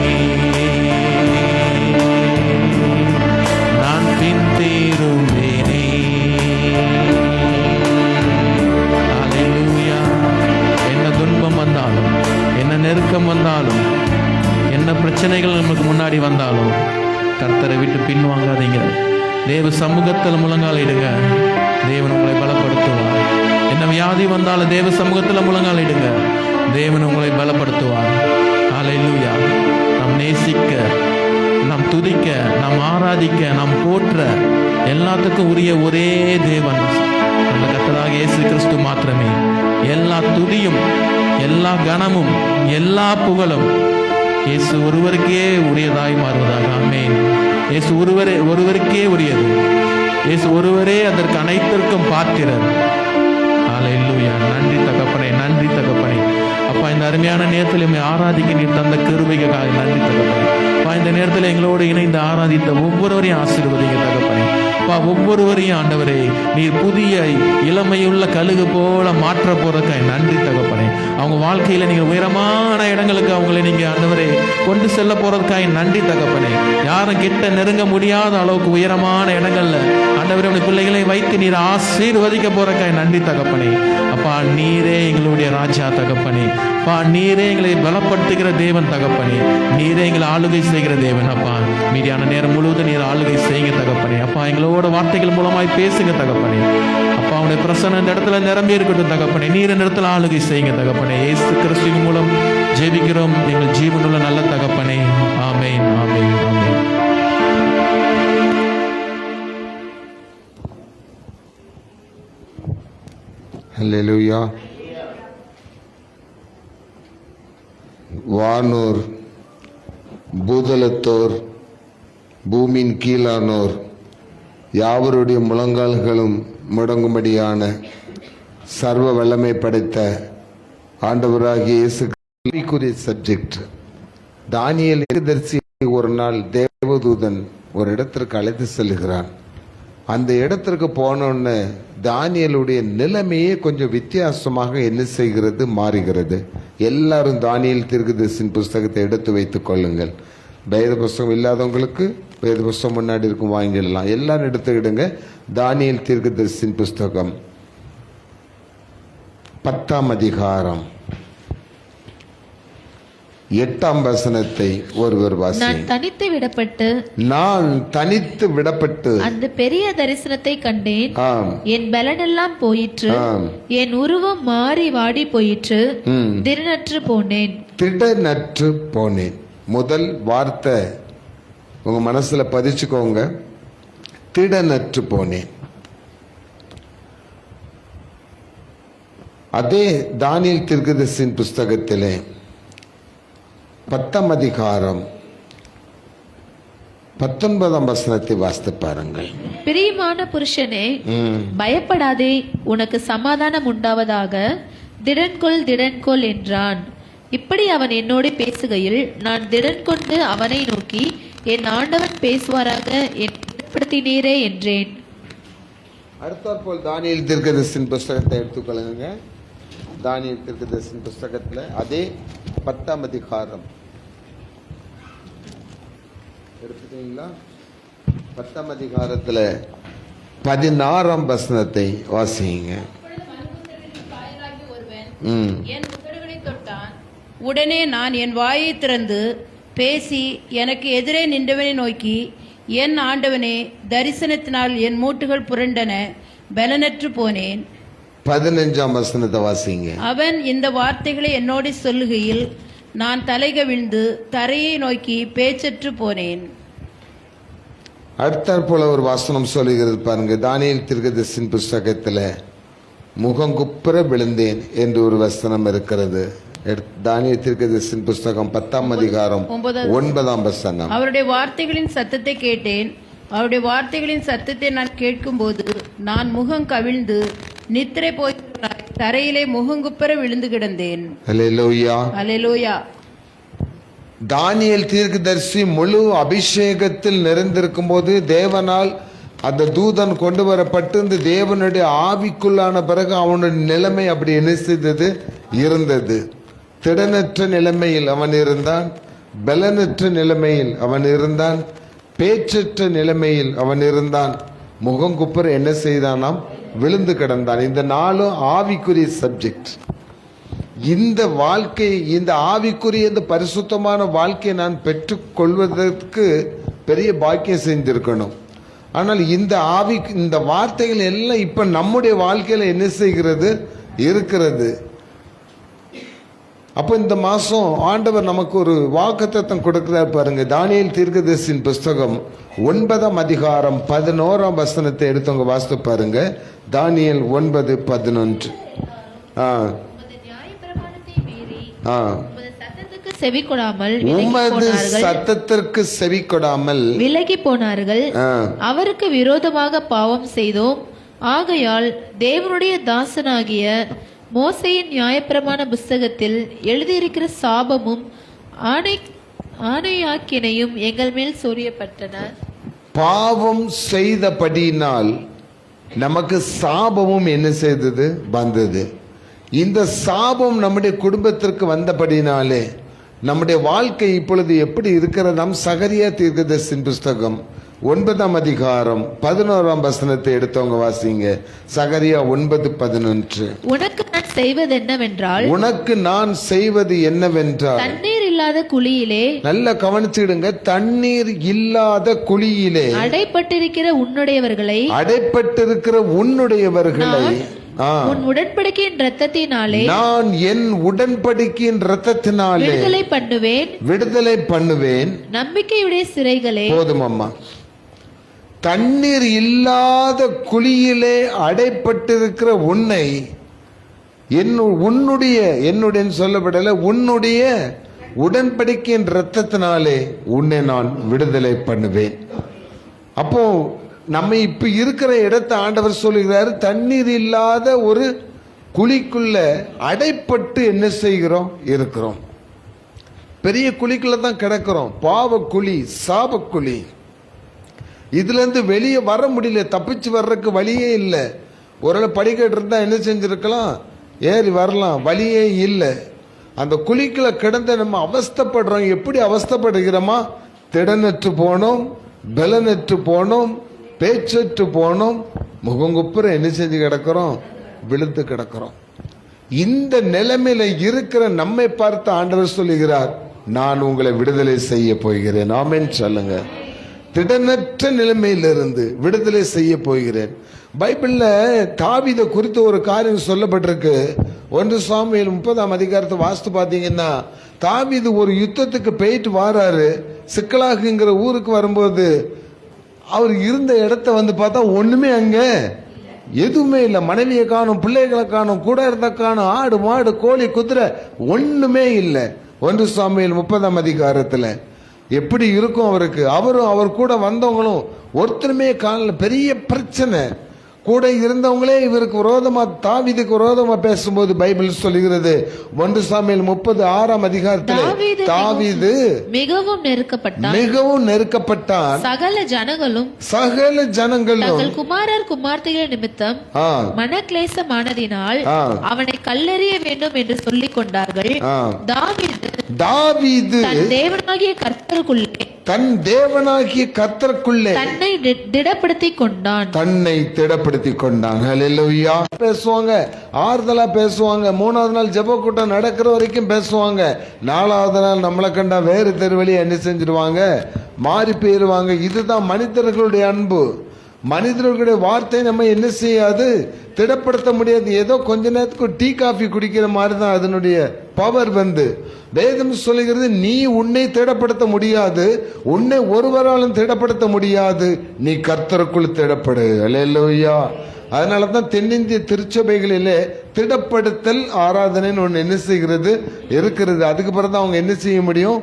நான் பின்தேறுவேனே. அல்லேலூயா. என்ன துன்பம் வந்தாலும், என்ன நெருக்கம் வந்தாலும், என்ன பிரச்சனைகள் நமக்கு முன்னாடி வந்தாலும் கர்த்தரை விட்டு பின்வாங்காதீங்க. தேவ சமூகத்தில் முழங்காலிடுங்க. தேவன் உங்களை பலப்படுத்துவார். என்ன வியாதி வந்தாலும் தேவ சமூகத்தில் முழங்காலிடுங்க. தேவன் உங்களை பலப்படுத்துவார். அல்லேலூயா. நாம் நேசிக்க, நாம் துதிக்க, நாம் ஆராதிக்க, நாம் போற்ற எல்லாத்துக்கும் உரிய ஒரே தேவன் அந்த கர்த்தராகிய இயேசு கிறிஸ்து மாத்திரமே. எல்லா துதியும், எல்லா கனமும், எல்லா புகழும் இயேசு ஒருவருக்கே உரியதாய் மாறுவதாக. ஆமென். இயேசு ஒருவருக்கே உரியது. இயேசு ஒருவரே அதற்கு அனைத்திற்கும் பாத்திரர். அல்லேலூயா. நன்றி தகப்பனே, நன்றி தகப்பனே. அப்பா, இந்த அருமையான நேரத்தில் எம்மை ஆராதிக்க நீர் தந்த கிருபைக்காக நன்றி தகப்பனே. அப்பா, இந்த நேரத்தில் எங்களோடு இணைந்து ஆராதித்த ஒவ்வொருவரையும் ஆசீர்வதிங்க தகப்பனே. அப்பா, ஒவ்வொருவரையும் ஆண்டவரே நீர் புதிய இளமையுள்ள கழுகு போல மாற்ற போறதுக்காய் நன்றி தகப்பனே. அவங்க வாழ்க்கையில நீங்க உயரமான இடங்களுக்கு அவங்களை நீங்க ஆண்டவரே கொண்டு செல்ல போறதுக்காக நன்றி தகப்பனே. யாரும் கிட்ட நெருங்க முடியாத அளவுக்கு உயரமான இடங்கள்ல ஆண்டவரே உடைய பிள்ளைகளை வைத்து நீர் ஆசீர்வதிக்க போறதுக்காக நன்றி தகப்பனே. அப்பா நீரே எங்களுடைய ராஜா தகப்பனே. அப்பா நீரே எங்களை பலப்படுத்துகிற தேவன் தகப்பனே. நீரே எங்களை ஆளுகை செய்கிற தேவன். அப்பா மீதியான நேரம் முழுவதும் நீர் ஆளுகை செய்யுங்க தகப்பனே. அப்பா எங்களோட வார்த்தைகள் மூலமாய் பேசுங்க தகப்பனே. அப்பா உடைய பிரசன்னம் இந்த இடத்துல நிரம்பி இருக்கட்டும் தகப்பனே. நீர் இந்த இடத்துல ஆளுகை செய்யுங்க தகப்பனே. இயேசு கிறிஸ்துவின் மூலம் ஜெபிக்கிறோம் எங்கள் ஜீவனுள்ள நல்ல தகப்பனே. ஆமென், ஆமென், ஆமென். ஹல்லேலூயா. வானோர், பூதலத்தோர், பூமியின் கீழானோர் யாவருடைய முழங்கால்களும் முடங்கும்படியான சர்வ வல்லமை படைத்த ஆண்டவராகிய இயேசுக்குரிய சப்ஜெக்ட். தானியேல் தீர்க்கதரிசி ஒரு நாள் தேவதூதன் ஒரு இடத்திற்கு அழைத்து செல்கிறான். அந்த இடத்திற்கு போனோன்னு தானியேலுடைய நிலைமையே கொஞ்சம் வித்தியாசமாக என்ன செய்கிறது, மாறுகிறது. எல்லாரும் தானியேல் தீர்க்கதரிசியின் புஸ்தகத்தை எடுத்து வைத்துக் கொள்ளுங்கள். வேத புஸ்தகம் இல்லாதவங்களுக்கு வேத புஸ்தகம் முன்னாடி இருக்கும், வாங்கிடலாம். எல்லாரும் எடுத்துக்கிடுங்க. தானியேல் தீர்க்கதரிசியின் புஸ்தகம் 10ஆம் அதிகாரம் 8ஆம் வசனத்தை ஒருவர் வாசி. நான் தனித்து விடப்பட்டு அந்த பெரிய தரிசனத்தை கண்டேன். என் பலனெல்லாம் போயிற்று, என் உருவம் மாறி வாடி போயிற்று, திடனற்று போனேன். முதல் வார்த்தை உங்க மனசுல பதிச்சுக்கோங்க. திடனற்று போனேன். அதே தானியேல் தீர்க்கதரிசியின் புஸ்தகத்திலே 10ஆம் அதிகாரம் 19ஆம் வசனத்தை வாசித்து பாருங்கள். பிரியமான புருஷனே, பயப்படாதே, உனக்கு சமாதானம் உண்டாவதாக, திடன்கொள் என்றான். இப்படி அவன் என்னோடு பேசுகையில் நான் திடன் கொண்டு அவனை நோக்கி, என் ஆண்டவன் பேசுவாராக, ஏற்படுத்தினீரே என்றேன். அடுத்தாற்போல் தானியேல் தீர்க்கதரிசியின் புஸ்தகத்தை எடுத்துக்கொள்ளுங்க. தானியேல் தீர்க்கதரிசியின் புஸ்தகத்தில் அதே 10ஆம் அதிகாரம் எடுத்துட்டீங்களா? 10ஆம் அதிகாரத்தில் 16ஆம் வசனத்தை வாசிங்க. என் உதடுகளை தொட்டான். உடனே நான் என் வாயை திறந்து பேசி எனக்கு எதிரே நின்றவனை நோக்கி, என் ஆண்டவனே, தரிசனத்தினால் என் மூட்டுகள் புரண்டன, பலனற்று போனேன். 15ஆம் வசனத்தை வாசிங்க. அவன் இந்த வார்த்தைகளை என்னோடு சொல்லுகையில் நான் தலைகவிழ்ந்து தரையை நோக்கி பேச்சற்று போனேன். அடுத்தாற்போல ஒரு வசனம் சொல்லுகிறது பாருங்க. தானியேல் தீர்க்கதரிசியின் புஸ்தகத்தில் முகங்குப்புற விழுந்தேன் என்று ஒரு வசனம் இருக்கிறது. தானியேல் தீர்க்கதரிசியின் புஸ்தகம் 10ஆம் அதிகாரம் 9ஆம் வசனம். அவருடைய வார்த்தைகளின் சத்தத்தை கேட்டேன். அவருடைய வார்த்தைகளின் சத்தத்தை நான் கேட்கும்போது நான் முகம் கவிழ்ந்து நித்திரை போய் தரையிலே முகங்குப்புற விழுந்து கிடந்தேன். அல்லேலூயா, அல்லேலூயா. தானியேல் தீர்க்கதரிசி முழு அபிஷேகத்தில் நிறைந்திருக்கும் போது தேவனால் அந்த தூதன் கொண்டு வரப்பட்டு இந்த தேவனுடைய ஆவிக்குள்ளான பிறகு அவனுடைய நிலைமை அப்படி என்ன செய்தது, இருந்தது. திடனற்ற நிலைமையில் அவன் இருந்தான், பலனற்ற நிலைமையில் அவன் இருந்தான், பேச்சற்ற நிலைமையில் அவன் இருந்தான். முகங்குப்புற என்ன செய்தானாம், விழுந்து கிடந்தான். இந்த நாளும் ஆவிக்குரிய சப்ஜெக்ட். இந்த வாழ்க்கை, இந்த ஆவிக்குரிய இந்த பரிசுத்தமான வாழ்க்கையை நான் பெற்றுக்கொள்வதற்கு பெரிய பாக்கியம் செஞ்சிருக்கணும். ஆனால் இந்த வார்த்தைகள் எல்லாம் இப்ப நம்முடைய வாழ்க்கையில என்ன செய்கிறது, இருக்கிறது. அப்போ இந்த மாசம் ஆண்டவர் நமக்கு ஒரு வாக்குத்தத்தம் கொடுக்கிறார் பாருங்க. தானியேல் தீர்க்கதரிசியின் புஸ்தகம் 9ஆம் அதிகாரம் 11ஆம் வசனத்தை எடுத்தவங்க வாசித்து பாருங்க. தானியேல் 9:11. உமது சத்தத்திற்கு செவிகொடாமல் விலகி போனார்கள். அவருக்கு விரோதமாக பாவம் செய்தோம். ஆகையால் தேவனுடைய தாசனாகிய மோசேயின் நியாயப்பிரமாண புஸ்தகத்தில் எழுதியிருக்கிற சாபமும் ஆணையாக்கினையும் எங்கள் மேல் சொரியப்பட்டன. பாவம் செய்தபடியினால் நமக்கு சாபமும் என்ன செய்தது, வந்தது. இந்த சாபம் நம்முடைய குடும்பத்திற்கு வந்தபடினாலே நம்முடைய வாழ்க்கை இப்பொழுது எப்படி இருக்கிறதாம்? சகரியா தீர்க்கதரிசியின் புஸ்தகம் 9ஆம் அதிகாரம் 11ஆம் வசனத்தை எடுத்தவங்க வாசிங்க. சகரியா 9:11. உனக்கு நான் செய்வது என்னவென்றால், உனக்கு நான் செய்வது என்னவென்றால், தண்ணீர் இல்லாத குழியிலே, நல்ல கவனிச்சுடுங்க, தண்ணீர் இல்லாத குழியிலே அடைப்பட்டிருக்கிற உன்னுடையவர்களை உன் உடன்படிக்கையின் இரத்தத்தினாலே நான் என் உடன்படிக்கையின் இரத்தத்தினாலே விடுதலை பண்ணுவேன். நம்பிக்கையுடைய சிறைகளே. போதும் அம்மா. தண்ணீர் இல்லாத குழியிலே அடைப்பட்டிருக்கிற உன்னை என்னுடைய சொல்லப்படல, உன்னுடைய உடன்படிக்கையின் இரத்தத்தினாலே உன்னை நான் விடுதலை பண்ணுவேன். அப்போ நம்ம இப்ப இருக்கிற இடத்தை ஆண்டவர் சொல்லுகிறார், தண்ணீர் இல்லாத ஒரு குழிக்குள்ள அடைப்பட்டு என்ன செய்கிறோம்? இருக்கிறோம். பெரிய குழிக்குள்ள தான் கிடக்கிறோம். பாவ குழி, சாப குழி. இதுல இருந்து வெளியே வர முடியல, தப்பிச்சு வர்றதுக்கு வழியே இல்லை. ஒரு படிக்கட்டு இருந்தா என்ன செஞ்சிருக்கலாம்? ஏறி வரலாம், வழியே இல்லை. அந்த குழிக்குள்ள கிடந்த நம்ம அவஸ்தப்படுறோம். எப்படி அவஸ்தப்படுகிறோமா? திடனற்று போனோம், பலனற்று போனோம், பேச்சற்று போனோம், முகங்குப்புற என்ன செஞ்சு கிடக்கிறோம்? விழுந்து கிடக்கிறோம். இந்த நிலைமையில இருக்கிற நம்மை பார்த்து ஆண்டவர் சொல்லுகிறார், நான் உங்களை விடுதலை செய்ய போகிறேன். ஆமென் சொல்லுங்க. திடனற்ற நிலைமையிலிருந்து விடுதலை செய்ய போகிறேன். பைபிள்ல தாவீதை குறித்து ஒரு காரியம் சொல்லப்பட்டிருக்கு. 1 சாமுவேல் 30ஆம் அதிகாரத்தை வாசித்து பார்த்தீங்கன்னா, தாவீது ஒரு யுத்தத்துக்கு போயிட்டு வாராரு. சிக்கலாகுங்கிற ஊருக்கு வரும்போது அவர் இருந்த இடத்த வந்து பார்த்தா ஒண்ணுமே அங்க எதுவுமே இல்லை. மனைவியை காணும், பிள்ளைகளை காணும், கூட இருந்த காணும், ஆடு மாடு கோழி குதிரை ஒண்ணுமே இல்லை. 1 சாமுவேல் 30ஆம் அதிகாரத்துல எப்படி இருக்கும் அவருக்கு? அவரும் அவர் கூட வந்தவங்களும் ஒருத்தருமே காணல. பெரிய பிரச்சனை. கூட இருந்தவங்களே இவருக்கு விரோதமா, தாவீதுக்கு விரோதமா பேசும்போது பைபிள் சொல்லுகிறது 1 சாமுவேல் 30:6ஆம் அதிகாரத்தில் தாவீது மிகவும் நெருக்கப்பட்டான். சகல ஜனங்களும் குமாரர் குமார்த்திகள் நிமித்தம் மனக்லேசமானதினால் அவனை கல்லெறிய வேண்டும் என்று சொல்லிக் கொண்டார்கள். தாவீது தன் தேவனாகிய கர்த்தருக்குள்ளே தன்னை திடப்படுத்திக் கொண்டான். ஹல்லேலூயா. பேசுவாங்க, ஆறுதலா பேசுவாங்க. 3வது நாள் ஜெப கூட்டம் நடக்கிற வரைக்கும் பேசுவாங்க. 4வது நாள் நம்மளை கண்டா வேறு தெருவழியை என்ன செஞ்சிருவாங்க? மாறி போயிருவாங்க. இதுதான் மனிதர்களுடைய அன்பு. மனிதர்களுடைய வார்த்தை நம்ம என்ன செய்யாது? திடப்படுத்த முடியாது. ஏதோ கொஞ்ச நேரத்துக்கு டீ காஃபி குடிக்கிற மாதிரி தான் அதனுடைய பவர் வந்து. வேதம் சொல்லுகிறது, நீ உன்னை திடப்படுத்த முடியாது, உன்னை ஒருவராலும் திடப்படுத்த முடியாது, நீ கர்த்தருக்குள் திடப்படு. அல்லேலூயா. அதனால தான் தென்னிந்திய திருச்சபைகளிலே திடப்படுத்தல் ஆராதனைன்னு ஒன்று என்ன செய்கிறது? இருக்கிறது. அதுக்கு பிறகு தான் அவங்க என்ன செய்ய முடியும்?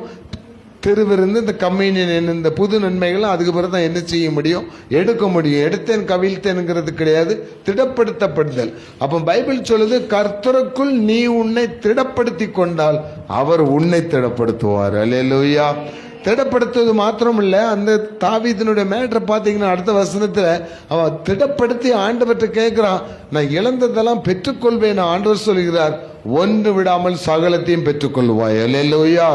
திருவிருந்து, இந்த கம்யூனியன், இந்த புது நன்மைகள் அதுக்கு பிறகு தான் என்ன செய்ய முடியும்? எடுக்க முடியும். எடுத்தேன் கவிழ்த்தேனுங்கிறது கிடையாது, திடப்படுத்தப்படுதல். அப்போ பைபிள் சொல்லுது, கர்த்தருக்குள் நீ உன்னை திடப்படுத்தி கொண்டால் அவர் உன்னை திடப்படுத்துவார். அல்லேலூயா. திடப்படுத்துவது மாத்திரம் இல்ல, அந்த தாவீதினுடைய மேட்டரை பார்த்தீங்கன்னா அடுத்த வசனத்துல அவன் திடப்படுத்தி ஆண்டவர்கிட்ட கேட்கிறான், நான் இழந்ததெல்லாம் பெற்றுக்கொள்வேன். ஆண்டவர் சொல்கிறார், ஒன்று விடாமல் சகலத்தையும் பெற்றுக்கொள்வாய். அல்லேலூயா.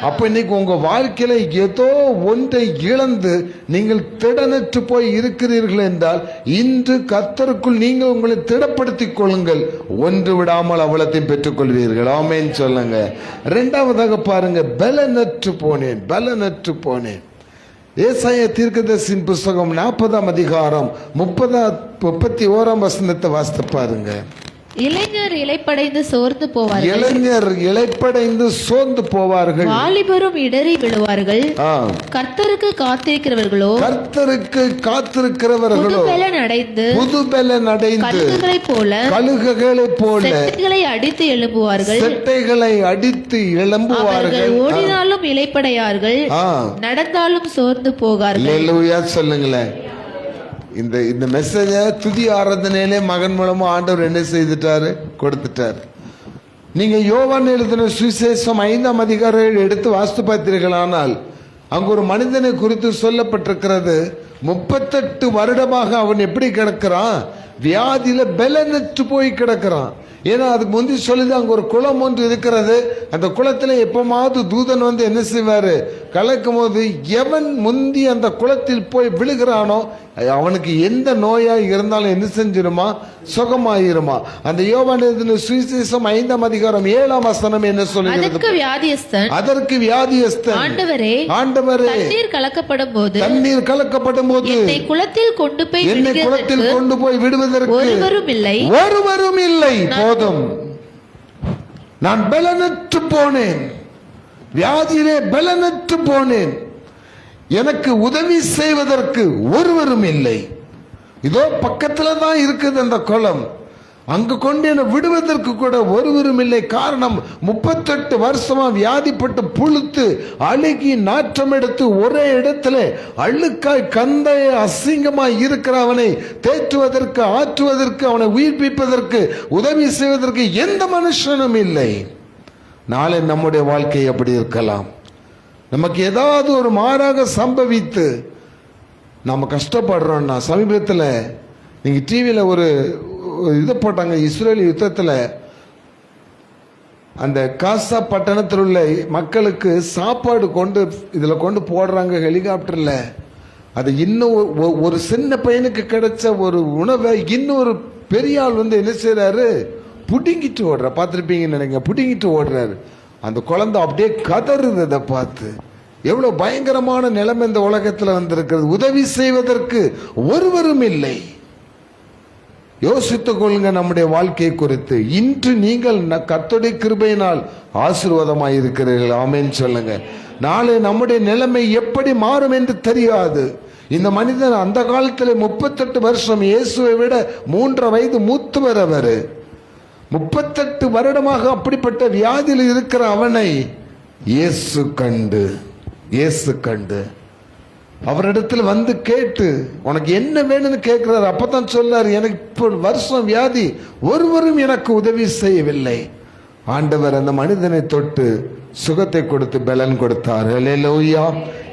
அப்ப இன்னைக்கு உங்க வாழ்க்கையில ஏதோ ஒன்றை இழந்து நீங்கள் திடனற்று போய் இருக்கிறீர்கள் என்றால், இன்று கர்த்தருக்குள் நீங்கள் உங்களை திடப்படுத்திக் கொள்ளுங்கள். ஒன்று விடாமல் அவலத்தையும் பெற்றுக்கொள்வீர்கள். ஆமென் சொல்லுங்க. 2வதாக பாருங்க, பலனற்று போனேன். ஏசாயா தீர்க்கதரிசியின் புஸ்தகம் 40ஆம் அதிகாரம் 31ஆம் வசனத்தை வாசித்து பாருங்க. இளைஞர் இளைப்படைந்து சோர்ந்து போவார்கள், வாலிபரும் இடறி விழுவார்கள். கர்த்தருக்கு காத்திருக்கிறவர்களோ புதுபெலன் அடைந்து கழுகுகளைப் போல செட்டைகளை அடித்து எழும்புவார்கள். ஓடினாலும் இளைப்படையார்கள், நடந்தாலும் சோர்ந்து போகார்கள். சொல்லுங்களேன். இந்த மெசேஜ துதி ஆராதனையிலே மகன் மூலமா ஆண்டவர் என்ன செய்துட்டாரு? கொடுத்துட்டார். நீங்க யோவான் எழுதின சுவிசேஷம் 5ஆம் அதிகாரம் எடுத்து வாஸ்து பார்த்தீர்களானால், அங்கு ஒரு மனிதனை குறித்து சொல்லப்பட்டிருக்கிறது. 38 வருடமாக அவன் எப்படி கிடக்கிறான்? வியாதியில பலனற்று போய் கிடக்கிறான். ஏன்னா அதுக்கு முந்தி சொல்லுது அங்க ஒரு குளம் ஒன்று இருக்கிறது, அந்த குளத்துல எப்பமாவது தூதன் வந்து என்ன செய்வாரு, கலக்கும் போது எவன் முந்தி அந்த குளத்தில் போய் விழுகிறானோ அவனுக்கு எந்த நோயா இருந்தாலும் என்ன செஞ்சிருமா, சுகமாயிருமா. அந்த யோவான் எழுதின சுவிசேஷம் 5ஆம் அதிகாரம் 7ஆம் வசனம் என்ன சொல்லுகிறது, அதற்கு வியாதியஸ்தன் ஆண்டவரே தண்ணீர் கலக்கப்படும் போது என்னை குளத்தில் கொண்டு போய் விடுவதற்கு ஒருவரும் இல்லை, போதும், நான் பலனற்று போனேன், வியாதியிலே பலனற்று போனேன், எனக்கு உதவி செய்வதற்கு ஒருவரும் இல்லை. இதோ பக்கத்துல தான் இருக்குது அந்த குளம், அங்கு கொண்டு என்னை விடுவதற்கு கூட ஒருவரும் இல்லை. காரணம் 38 வருஷமா வியாதிப்பட்டு புழுத்து அழுகி நாற்றம் எடுத்து ஒரே இடத்துல அழுக்காய் கந்தைய அசிங்கமாய் இருக்கிற அவனை தேற்றுவதற்கு, ஆற்றுவதற்கு, அவனை உயிர்ப்பிப்பதற்கு, உதவி செய்வதற்கு எந்த மனுஷனும் இல்லை. நாளை நம்முடைய வாழ்க்கை எப்படி இருக்கலாம், நமக்கு ஏதாவது ஒரு மாறாக சம்பவித்து நம்ம கஷ்டப்படுறோம்னா, சமீபத்தில் நீங்க டிவியில ஒரு இது போட்டாங்க, இஸ்ரேல் யுத்தத்தில் அந்த காசா பட்டணத்தில் உள்ள மக்களுக்கு சாப்பாடு கொண்டு போடுறாங்க ஹெலிகாப்டர்ல. அது இன்னும் ஒரு சின்ன பையனுக்கு கிடைச்ச ஒரு உணவை இன்னொரு பெரிய ஆள் வந்து என்ன செய்யறாரு, புடுங்கிட்டு ஓடுற, பார்த்துருப்பீங்கன்னு நினைக்கிறேன், புடுங்கிட்டு ஓடுறாரு. அந்த குழந்தை அப்படியே கதறுது. அதை பார்த்து எவ்வளவு பயங்கரமான நிலைமை இந்த உலகத்தில் வந்திருக்கிறது. உதவி செய்வதற்கு ஒருவரும் இல்லை. யோசித்துக் கொள்ளுங்க நம்முடைய வாழ்க்கை குறித்து. இன்று நீங்கள் கர்த்தருடைய கிருபையினால் ஆசீர்வாதமாய் இருக்கிறீர்கள், ஆமென் சொல்லுங்க. நாளை நம்முடைய நிலைமை எப்படி மாறும் என்று தெரியாது. இந்த மனிதன் அந்த காலத்தில் 38 வருஷம், இயேசுவை விட 3 வயது மூத்தவர் அவர். 38 வருடமாக அப்படிப்பட்ட வியாதியில் இருக்கிற அவனை இயேசு கண்டு அவரிடத்துல வந்து கேட்டு, உனக்கு என்ன வேணும்னு கேட்கிறாரு. அப்பதான் சொல்லாரு, எனக்கு இப்போ வருஷம் வியாதி, ஒருவரும் எனக்கு உதவி செய்யவில்லை. ஆண்டவர் அந்த மனிதனை தொட்டு சுகத்தை கொடுத்து பலன் கொடுத்தார். அல்லேலூயா.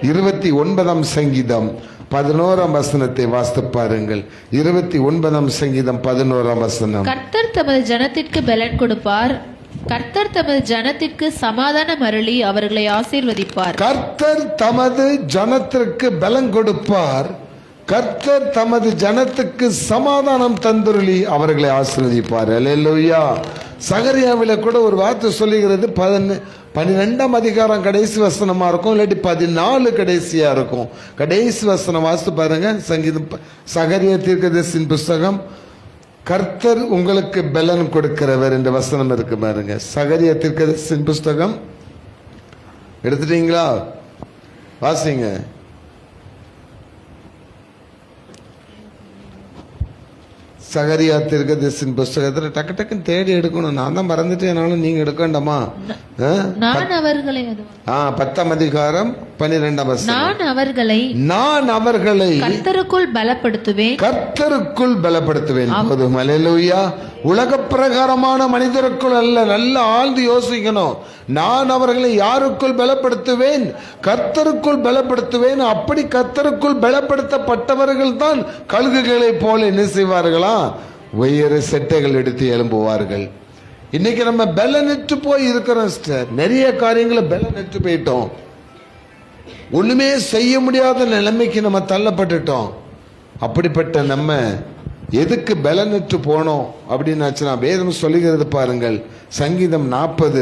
29ஆம் சங்கீதம் 11ஆம் வசனத்தை வாசித்து பாருங்கள். 29ஆம் சங்கீதம் 11ஆம் வசனம். கர்த்தர் தமது ஜனத்திற்கு பலன் கொடுப்பார், கர்த்தர் தமது ஜனத்திற்கு சமாதானம் அருளி அவர்களை ஆசீர்வதிப்பார். கர்த்தர் தமது ஜனத்திற்கு பலன் கொடுப்பார், கர்த்தர் தமது ஜனத்துக்கு சமாதானம் தந்துருளி அவர்களை ஆசீர்வதிப்பார். அல்லேலூயா. சகரியாவில கூட ஒரு வார்த்தை சொல்லுகிறது, 12ஆம் அதிகாரம் கடைசி வசனமா இருக்கும், இல்லாட்டி 14 கடைசியா இருக்கும். கடைசி வசனம் வாசித்து பாருங்க. சகரியா தீர்க்கதரிசியின் புஸ்தகம், கர்த்தர் உங்களுக்கு பலன் கொடுக்கிறவர் என்ற வசனம் இருக்கு பாருங்க. சகரியா தீர்க்கதரிசியின் புஸ்தகம் எடுத்துட்டீங்களா? வாசிங்க. சகரியா தீர்க்கதரிசியின் புஸ்தகத்துல டக்கு டக்குன்னு தேடி எடுக்கணும். நான் தான் மறந்துட்டேனாலும் நீங்க எடுக்க வேண்டாமா? 10ஆம் அதிகாரம் 12ஆம் வசனம். நான் அவர்களை கர்த்தருக்குள் பலப்படுத்துவேன். போதும். அல்லேலூயா. உலக பிரகாரமான மனிதருக்குள் அல்ல. நல்ல ஆழ்ந்து யோசிக்கணும். நான் அவர்களை யாருக்குள் பலப்படுத்துவேன்? கர்த்தருக்குள் பலப்படுத்துவேன். அப்படி கர்த்தருக்குள் பலப்படுத்தப்பட்டவர்கள் தான் கழுகுகளை போல என்ன செய்வார்களா, உயர செட்டைகள் எடுத்து எழும்புவார்கள். இன்னைக்கு நம்ம பலனற்று போய் இருக்கிறோம் சிஸ்டர். நிறைய காரியங்களை பலனற்று போயிட்டோம். ஒண்ணுமே செய்ய முடியாத நிலைமைக்கு நம்ம தள்ளப்பட்டுட்டோம். அப்படிப்பட்ட நம்ம எதுக்கு பலனற்று போனோம் அப்படின்னாச்சுன்னா, வேதம் சொல்லுகிறது பாருங்கள். சங்கீதம் 40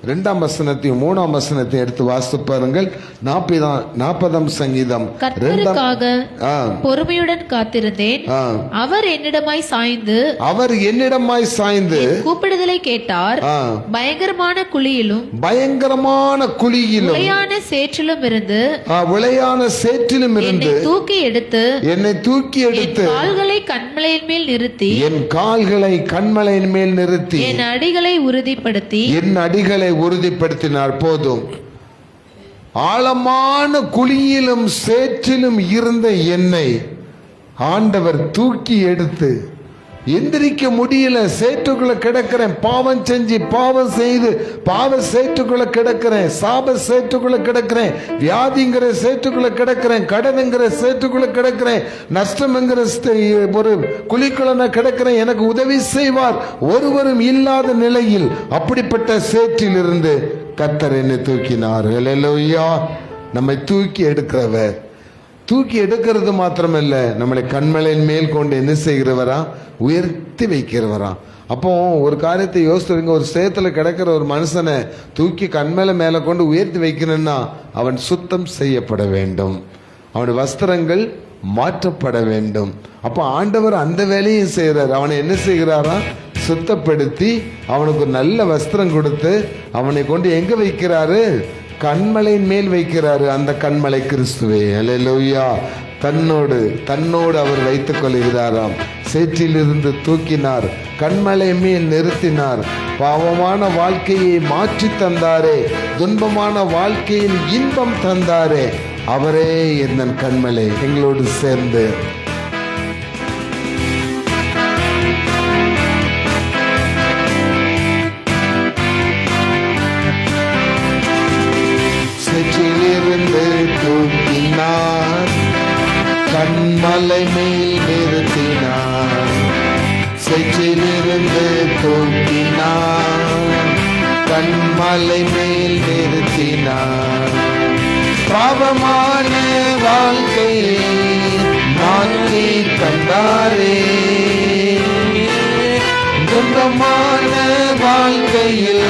2ஆம் வசனத்தையும் 3ஆம் வசனத்தையும் எடுத்து வாசித்து பாருங்கள். 40ஆம் சங்கீதம். கர்த்தருக்காக பொறுமையுடன் காத்திருந்தேன், அவர் என்னிடமாய் சாய்ந்து கூப்பிடுதலை கேட்டார். பயங்கரமான குழியிலும் விளையான சேற்றிலும் இருந்து என்னை தூக்கி எடுத்து கால்களை கண்மலையின் மேல் நிறுத்தி என் அடிகளை உறுதிப்படுத்தினார். போதும். ஆழமான குழியிலும் சேற்றிலும் இருந்த என்னை ஆண்டவர் தூக்கி எடுத்து எந்திரிக்க முடியல, சேற்றுக்குள்ள கிடக்கிறேன், பாவம் செஞ்சு பாவம் செய்து பாவ சேற்றுக்குள்ள கிடக்கிறேன், சாப சேற்றுக்குள்ள கிடக்கிறேன், வியாதிங்கிற சேற்றுக்குள்ள கிடக்கிறேன், கடனுங்கிற சேற்றுக்குள்ள கிடக்கிறேன், நஷ்டம்ங்கிற ஒரு குழிக்குள்ள நான் கிடக்கிறேன், எனக்கு உதவி செய்வார் ஒருவரும் இல்லாத நிலையில் அப்படிப்பட்ட சேற்றில் இருந்து கர்த்தர் என்னை தூக்கினார். ஹல்லேலூயா. நம்மை தூக்கி எடுக்கிறவர், தூக்கி எடுக்கிறது மாத்திரமல்ல, நம்மளை கண்மலையின் மேல் கொண்டு என்ன செய்கிறவரா, உயர்த்தி வைக்கிறவரா. அப்போ ஒரு காரியத்தை யோசித்துங்க, ஒரு சேத்துல கிடக்கிற ஒரு மனுஷனை தூக்கி கண்மேல கொண்டு உயர்த்தி வைக்கணும்னா அவன் சுத்தம் செய்யப்பட வேண்டும், அவனுடைய வஸ்திரங்கள் மாற்றப்பட வேண்டும். அப்போ ஆண்டவர் அந்த வேலையும் செய்கிறார். அவனை என்ன செய்கிறாரா, சுத்தப்படுத்தி அவனுக்கு ஒரு நல்ல வஸ்திரம் கொடுத்து அவனை கொண்டு எங்க வைக்கிறாரு, கண்மலையின் மேல் வைக்கிறாரு. அந்த கண்மலை கிறிஸ்துவே. ஹல்லேலூயா. தன்னோடு அவர் வைத்துக் கொள்கிறாராம். சேற்றிலிருந்து தூக்கினார், கண்மலை மேல் நிறுத்தினார். பாவமான வாழ்க்கையை மாற்றி தந்தாரே, துன்பமான வாழ்க்கையில் இன்பம் தந்தாரே, அவரே என் கண்மலை. எங்களோடு சேர்ந்து சேற்றிலிருந்து தூக்கினார், கண்மலை மேல் நிறுத்தினார். சேற்றிலிருந்து தூக்கினார், கண்மலை மேல் நிறுத்தினார். பாவமான வாழ்க்கையை மாற்றி தந்தாரே, துன்பமான வாழ்க்கையில்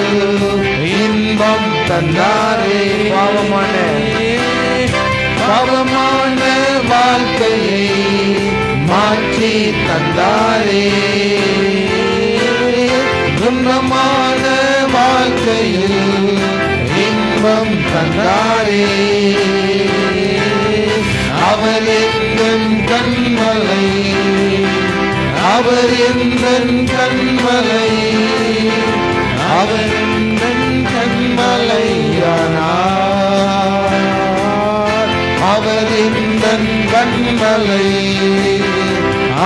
இன்பம் தந்தாரே. பாவமான வாழ்க்கையை மாற்றி தந்தாரே, துன்பமான வாழ்க்கையில் இன்பம் தந்தாரே. அவர் எங்கள் கண்மலை, அவர் எங்கள் கண்மலை, அவர் எங்கள் கண்மலையானார். அவர் எங்கள் கண்மலை,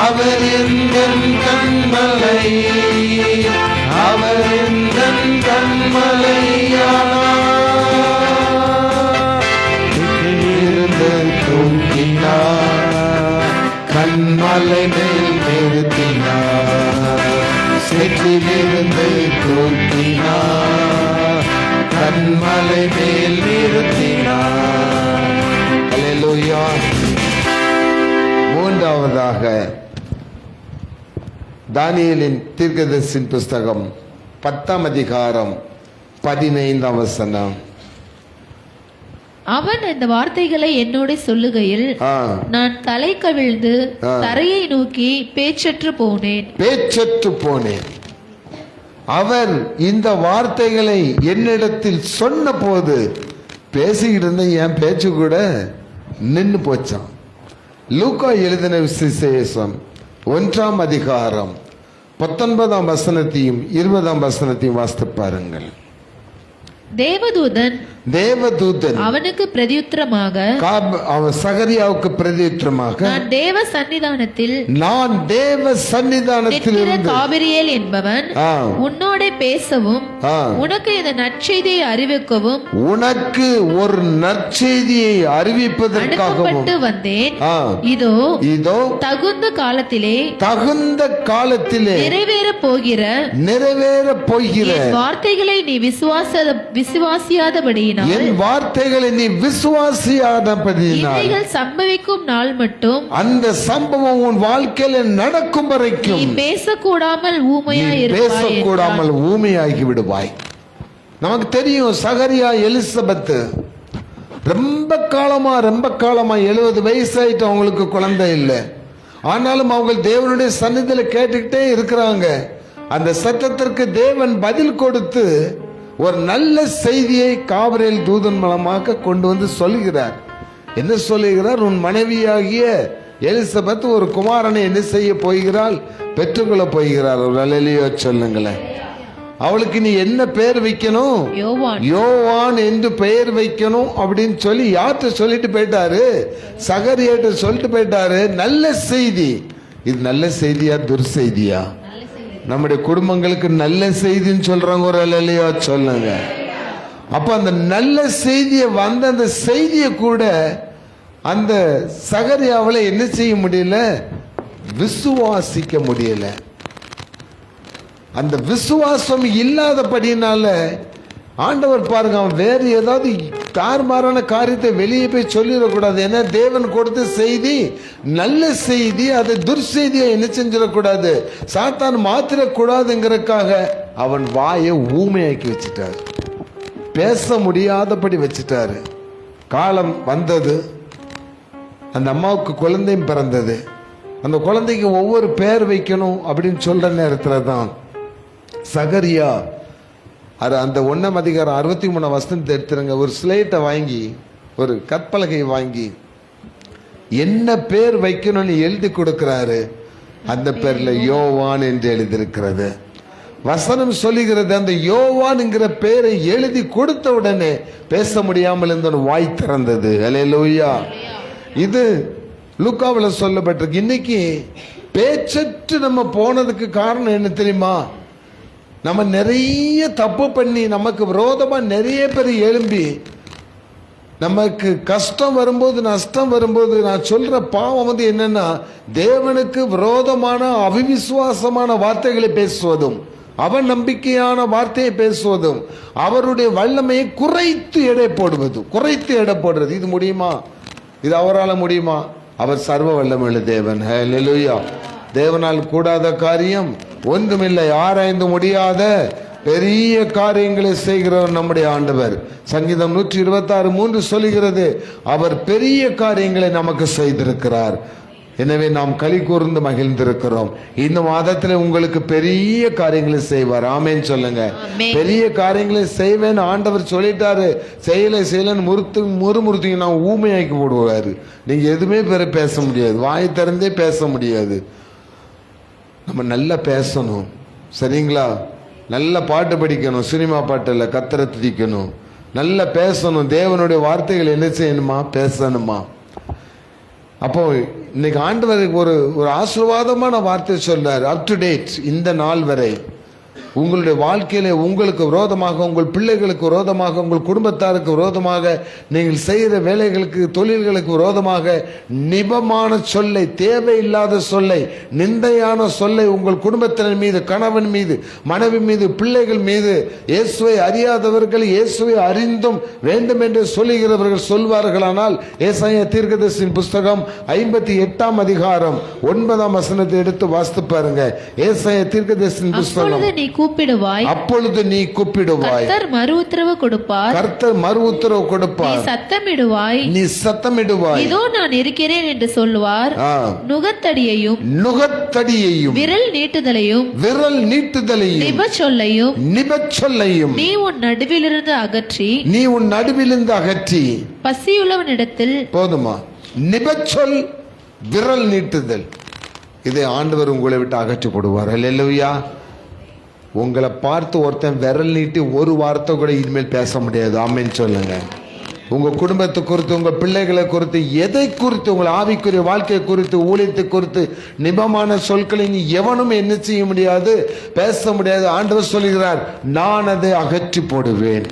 அவர் எங்கள் கண்மலை, அவர் எங்கள் கண்மலையானார். இருந்து தூக்கினார், கண்மலை மேல் நிறுத்தினார். சேற்றிலிருந்து தூக்கினார், கண்மலை மேல் நிறுத்தினார். ஹல்லேலூயா. மூன்றாவதாக தானியேலின் தீர்க்கதரிசியின் புஸ்தகம் 10ஆம் அதிகாரம் 15ஆம் வசனம். அவன் இந்த வார்த்தைகளை என்னோட சொல்லுகையில் நான் தலை கவிழ்ந்து தரையை நோக்கி பேச்சற்று போனேன். அவர் இந்த வார்த்தைகளை என்னிடத்தில் சொன்ன போது பேசிக்கிட்டு இருந்த என் பேச்சு கூட நின்று போச்சான். லூக்கா எழுதின விசேஷம் 1ஆம் அதிகாரம் 19ஆம் வசனத்தையும் 20ஆம் வசனத்தையும் வாசித்து பாருங்கள். தேவதூதன் அவனுக்கு பிரதியுத்தரமாக, சகரியாவுக்கு பிரதியுத்தரமாக, நான் தேவ சன்னிதானத்தில் காபிரியேல் என்பவன் உன்னோட பேசவும் உனக்கு இந்த நற்செய்தியை அறிவிக்கவும் உனக்கு ஒரு நற்செய்தியை அறிவிப்பதற்காக வந்தேன். இதோ தகுந்த காலத்திலே நிறைவேற போகிற வார்த்தைகளை நீ விசுவாசியாதபடியினால், என் வார்த்தைகளை நீ விசுவாசியாதபடியினால், இவைகள் சம்பவிக்கும் நாள் மட்டும், அந்த சம்பவம் உன் வாழ்க்கையில நடக்கும் வரைக்கும் நீ பேசக்கூடாமல் ஊமையாகி விடுவாய். நமக்கு தெரியும் சகரியா எலிசபெத் ரொம்ப காலமா 70 வயசாயிட்டு அவங்களுக்கு குழந்தை இல்லை. ஆனாலும் அவங்க தேவனுடைய சந்நிதியில கேட்டுக்கிட்டே இருக்கிறாங்க. அந்த சத்தத்திற்கு தேவன் பதில் கொடுத்து ஒரு நல்ல செய்தியை காபிரியேல் தூதன் மூலமாக கொண்டு வந்து சொல்கிறார். என்ன சொல்லுகிறார்? உன் மனைவியாகிய எலிசபெத் ஒரு குமாரனை என்ன செய்ய போகிறாள்? பெற்றுக்கொள்ள போகிறார். ஒரு அல்லேலூயா சொல்லுங்களேன். அவளுக்கு நீ என்ன பெயர் வைக்கணும்? யோவான் என்று பெயர் வைக்கணும் அப்படின்னு சொல்லி யார்கிட்ட சொல்லிட்டு போயிட்டாரு? சகரியாட்ட சொல்லிட்டு போயிட்டாரு. நல்ல செய்தி. இது நல்ல செய்தியா துர்செய்தியா? நம்முடைய குடும்பங்களுக்கு நல்ல செய்தின்னு சொல்றாங்க, ஒரு அல்லையா சொல்லுங்க. அப்ப அந்த நல்ல செய்தியை வந்த அந்த செய்தியை கூட அந்த சகரியாவில் என்ன செய்ய முடியல? விசுவாசிக்க முடியல. அந்த விசுவாசம் இல்லாதபடினால ஆண்டவர் பாருங்க, அவன் வேறு ஏதாவது தாறுமாறான காரியத்தை வெளியே போய் சொல்லிடக்கூடாது. ஏன்னா தேவன் கொடுத்த செய்தி நல்ல செய்தி, அதை துர்செய்தியை என்ன செஞ்சிடக்கூடாது, சாத்தான் மாத்திரக்கூடாதுங்கிறதுக்காக அவன் வாயை ஊமையாக்கி வச்சுட்டார், பேச முடியாதபடி வச்சுட்டாரு. காலம் வந்தது, அந்த அம்மாவுக்கு குழந்தையும் பிறந்தது. அந்த குழந்தைக்கு ஒவ்வொரு பேர் வைக்கணும் அப்படின்னு சொல்ற நேரத்தில் தான் சகரியா அந்த 1ஆம் அதிகாரம் 63 வசனத்தை எடுத்துருங்க. ஒரு ஸ்லேட்டை வாங்கி, ஒரு கற்பலகை வாங்கி என்ன பேர் வைக்கணும்னு எழுதி கொடுக்கிறாரு. அந்த பேர்ல யோவான் என்று எழுதியிருக்கிறது. வசனம் சொல்லுகிறது, அந்த யோவான்ங்கிற பேரை எழுதி கொடுத்த உடனே பேச முடியாமல் இருந்த வாய் திறந்தது. அல்லேலூயா. இது லூக்காவில் சொல்லப்பட்டிருக்கு. இன்னைக்கு பேச்சற்று நம்ம போனதுக்கு காரணம் என்ன தெரியுமா? நம்ம நிறைய தப்பு பண்ணி நமக்கு விரோதமா நிறைய பேர் எழும்பி, நமக்கு கஷ்டம் வரும்போது, நஷ்டம் வரும்போது நான் சொல்ற பாவம் வந்து என்னன்னா, தேவனுக்கு விரோதமான அவிவிசுவாசமான வார்த்தைகளை பேசுவதும், அவன் நம்பிக்கையான வார்த்தையை பேசுவதும், அவருடைய வல்லமையை குறைத்து எடை போடுவதும். குறைத்து எடை போடுறது, இது முடியுமா? இது அவரால் முடியுமா? அவர் சர்வ வல்லமையுள்ள தேவன். ஹல்லேலூயா. தேவனால் கூடாத காரியம் ஒன்றுமில்லை. ஆராய்ந்து முடியாத பெரிய காரியங்களை செய்கிறவர் நம்முடைய ஆண்டவர். சங்கீதம் 126:3 சொல்லுகிறது, அவர் பெரிய காரியங்களை நமக்கு செய்திருக்கிறார். எனவே நாம் களி கூர்ந்து மகிழ்ந்திருக்கிறோம். இந்த மாதத்தில் உங்களுக்கு பெரிய காரியங்களை செய்வார். ஆமேன்னு சொல்லுங்க. பெரிய காரியங்களை செய்வேன்னு ஆண்டவர் சொல்லிட்டாரு. செய்யலன்னு முறுமுறுத்தீங்கன்னா ஊமையாக்கி போடுவாரு. நீங்க எதுவுமே பேச முடியாது, வாய் திறந்தே பேச முடியாது. நம்ம நல்லா பேசணும், சரிங்களா? நல்ல பாட்டு படிக்கணும், சினிமா பாட்டு இல்லை, கத்தரை துதிக்கணும், நல்லா பேசணும். தேவனுடைய வார்த்தைகள் என்ன செய்யணுமா? பேசணுமா? அப்போ இன்னைக்கு ஆண்டவருக்கு ஒரு ஆசீர்வாதமான வார்த்தை சொல்றாரு. அப் டு டேட், இந்த நாள் வரை உங்களுடைய வாழ்க்கையில உங்களுக்கு விரோதமாக, உங்கள் பிள்ளைகளுக்கு விரோதமாக, உங்கள் குடும்பத்தாருக்கு விரோதமாக, நீங்கள் செய்கிற வேலைகளுக்கு, தொழில்களுக்கு விரோதமாக நிபமான சொல்லை, தேவையில்லாத சொல்லை, நிந்தையான சொல்லை உங்கள் குடும்பத்தினர் மீது, கணவன் மீது, மனைவி மீது, பிள்ளைகள் மீது, இயேசுவை அறியாதவர்கள் இயேசுவை அறிந்தும் வேண்டும் என்று சொல்லுகிறவர்கள் சொல்வார்களானால், ஏசாயா தீர்க்கதரிசியின் புஸ்தகம் 58ஆம் அதிகாரம் 9ஆம் வசனத்தை எடுத்து வாசித்து பாருங்க. ஏசாயா தீர்க்கதரிசியின் புஸ்தகம். அப்பொழுது நீ கூப்பிடுவாய், கர்த்தர் மறு உத்தரவு கொடுப்பார். கர்த்தர் மறு உத்தரவு கொடுப்பார். நீ சத்தமிடுவாய், இதோ நான் இருக்கிறேன் என்று சொல்லுவார். நுகத்தடியையும் விரல் நீட்டுதலையும் நிபச்சொல்லையும் நீ உன் நடுவிலிருந்து அகற்றி பசியுள்ளவனிடத்தில். போதுமா? நிபச்சொல், விரல் நீட்டுதல், இதை ஆண்டவர் உங்களை விட்டு அகற்றி போடுவார். அல்லேலூயா. உங்களை பார்த்து ஒருத்தன் விரல் நீட்டி ஒரு வார்த்தை கூட இனிமேல் பேச முடியாது. ஆமென் சொல்லுங்க. உங்க குடும்பத்தை குறித்து, உங்க பிள்ளைகளை குறித்து, எதை குறித்து, உங்கள் ஆவிக்குரிய வாழ்க்கை குறித்து, ஊழியத்தை குறித்து நிபமான சொற்களை எவனும் என்ன செய்ய முடியாது, பேச முடியாது. ஆண்டவர் சொல்லுகிறார், நான் அதை அகற்றி போடுவேன்.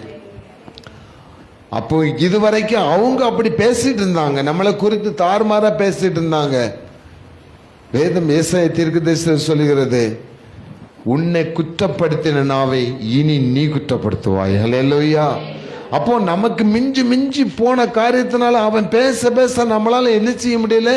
அப்போ இதுவரைக்கும் அவங்க அப்படி பேசிட்டு இருந்தாங்க, நம்மளை குறித்து தாறுமாறா பேசிட்டு இருந்தாங்க. வேதம் ஏசாயா தீர்க்கதரிசி சொல்லுகிறது, உன்னை குற்றப்படுத்தின நாவை இனி நீ குற்றப்படுத்துவாய். ஹல்லேலூயா. அப்போ நமக்கு மிஞ்சி போன காரியத்தினால அவன் பேச நம்மளால என்ன செய்ய முடியல,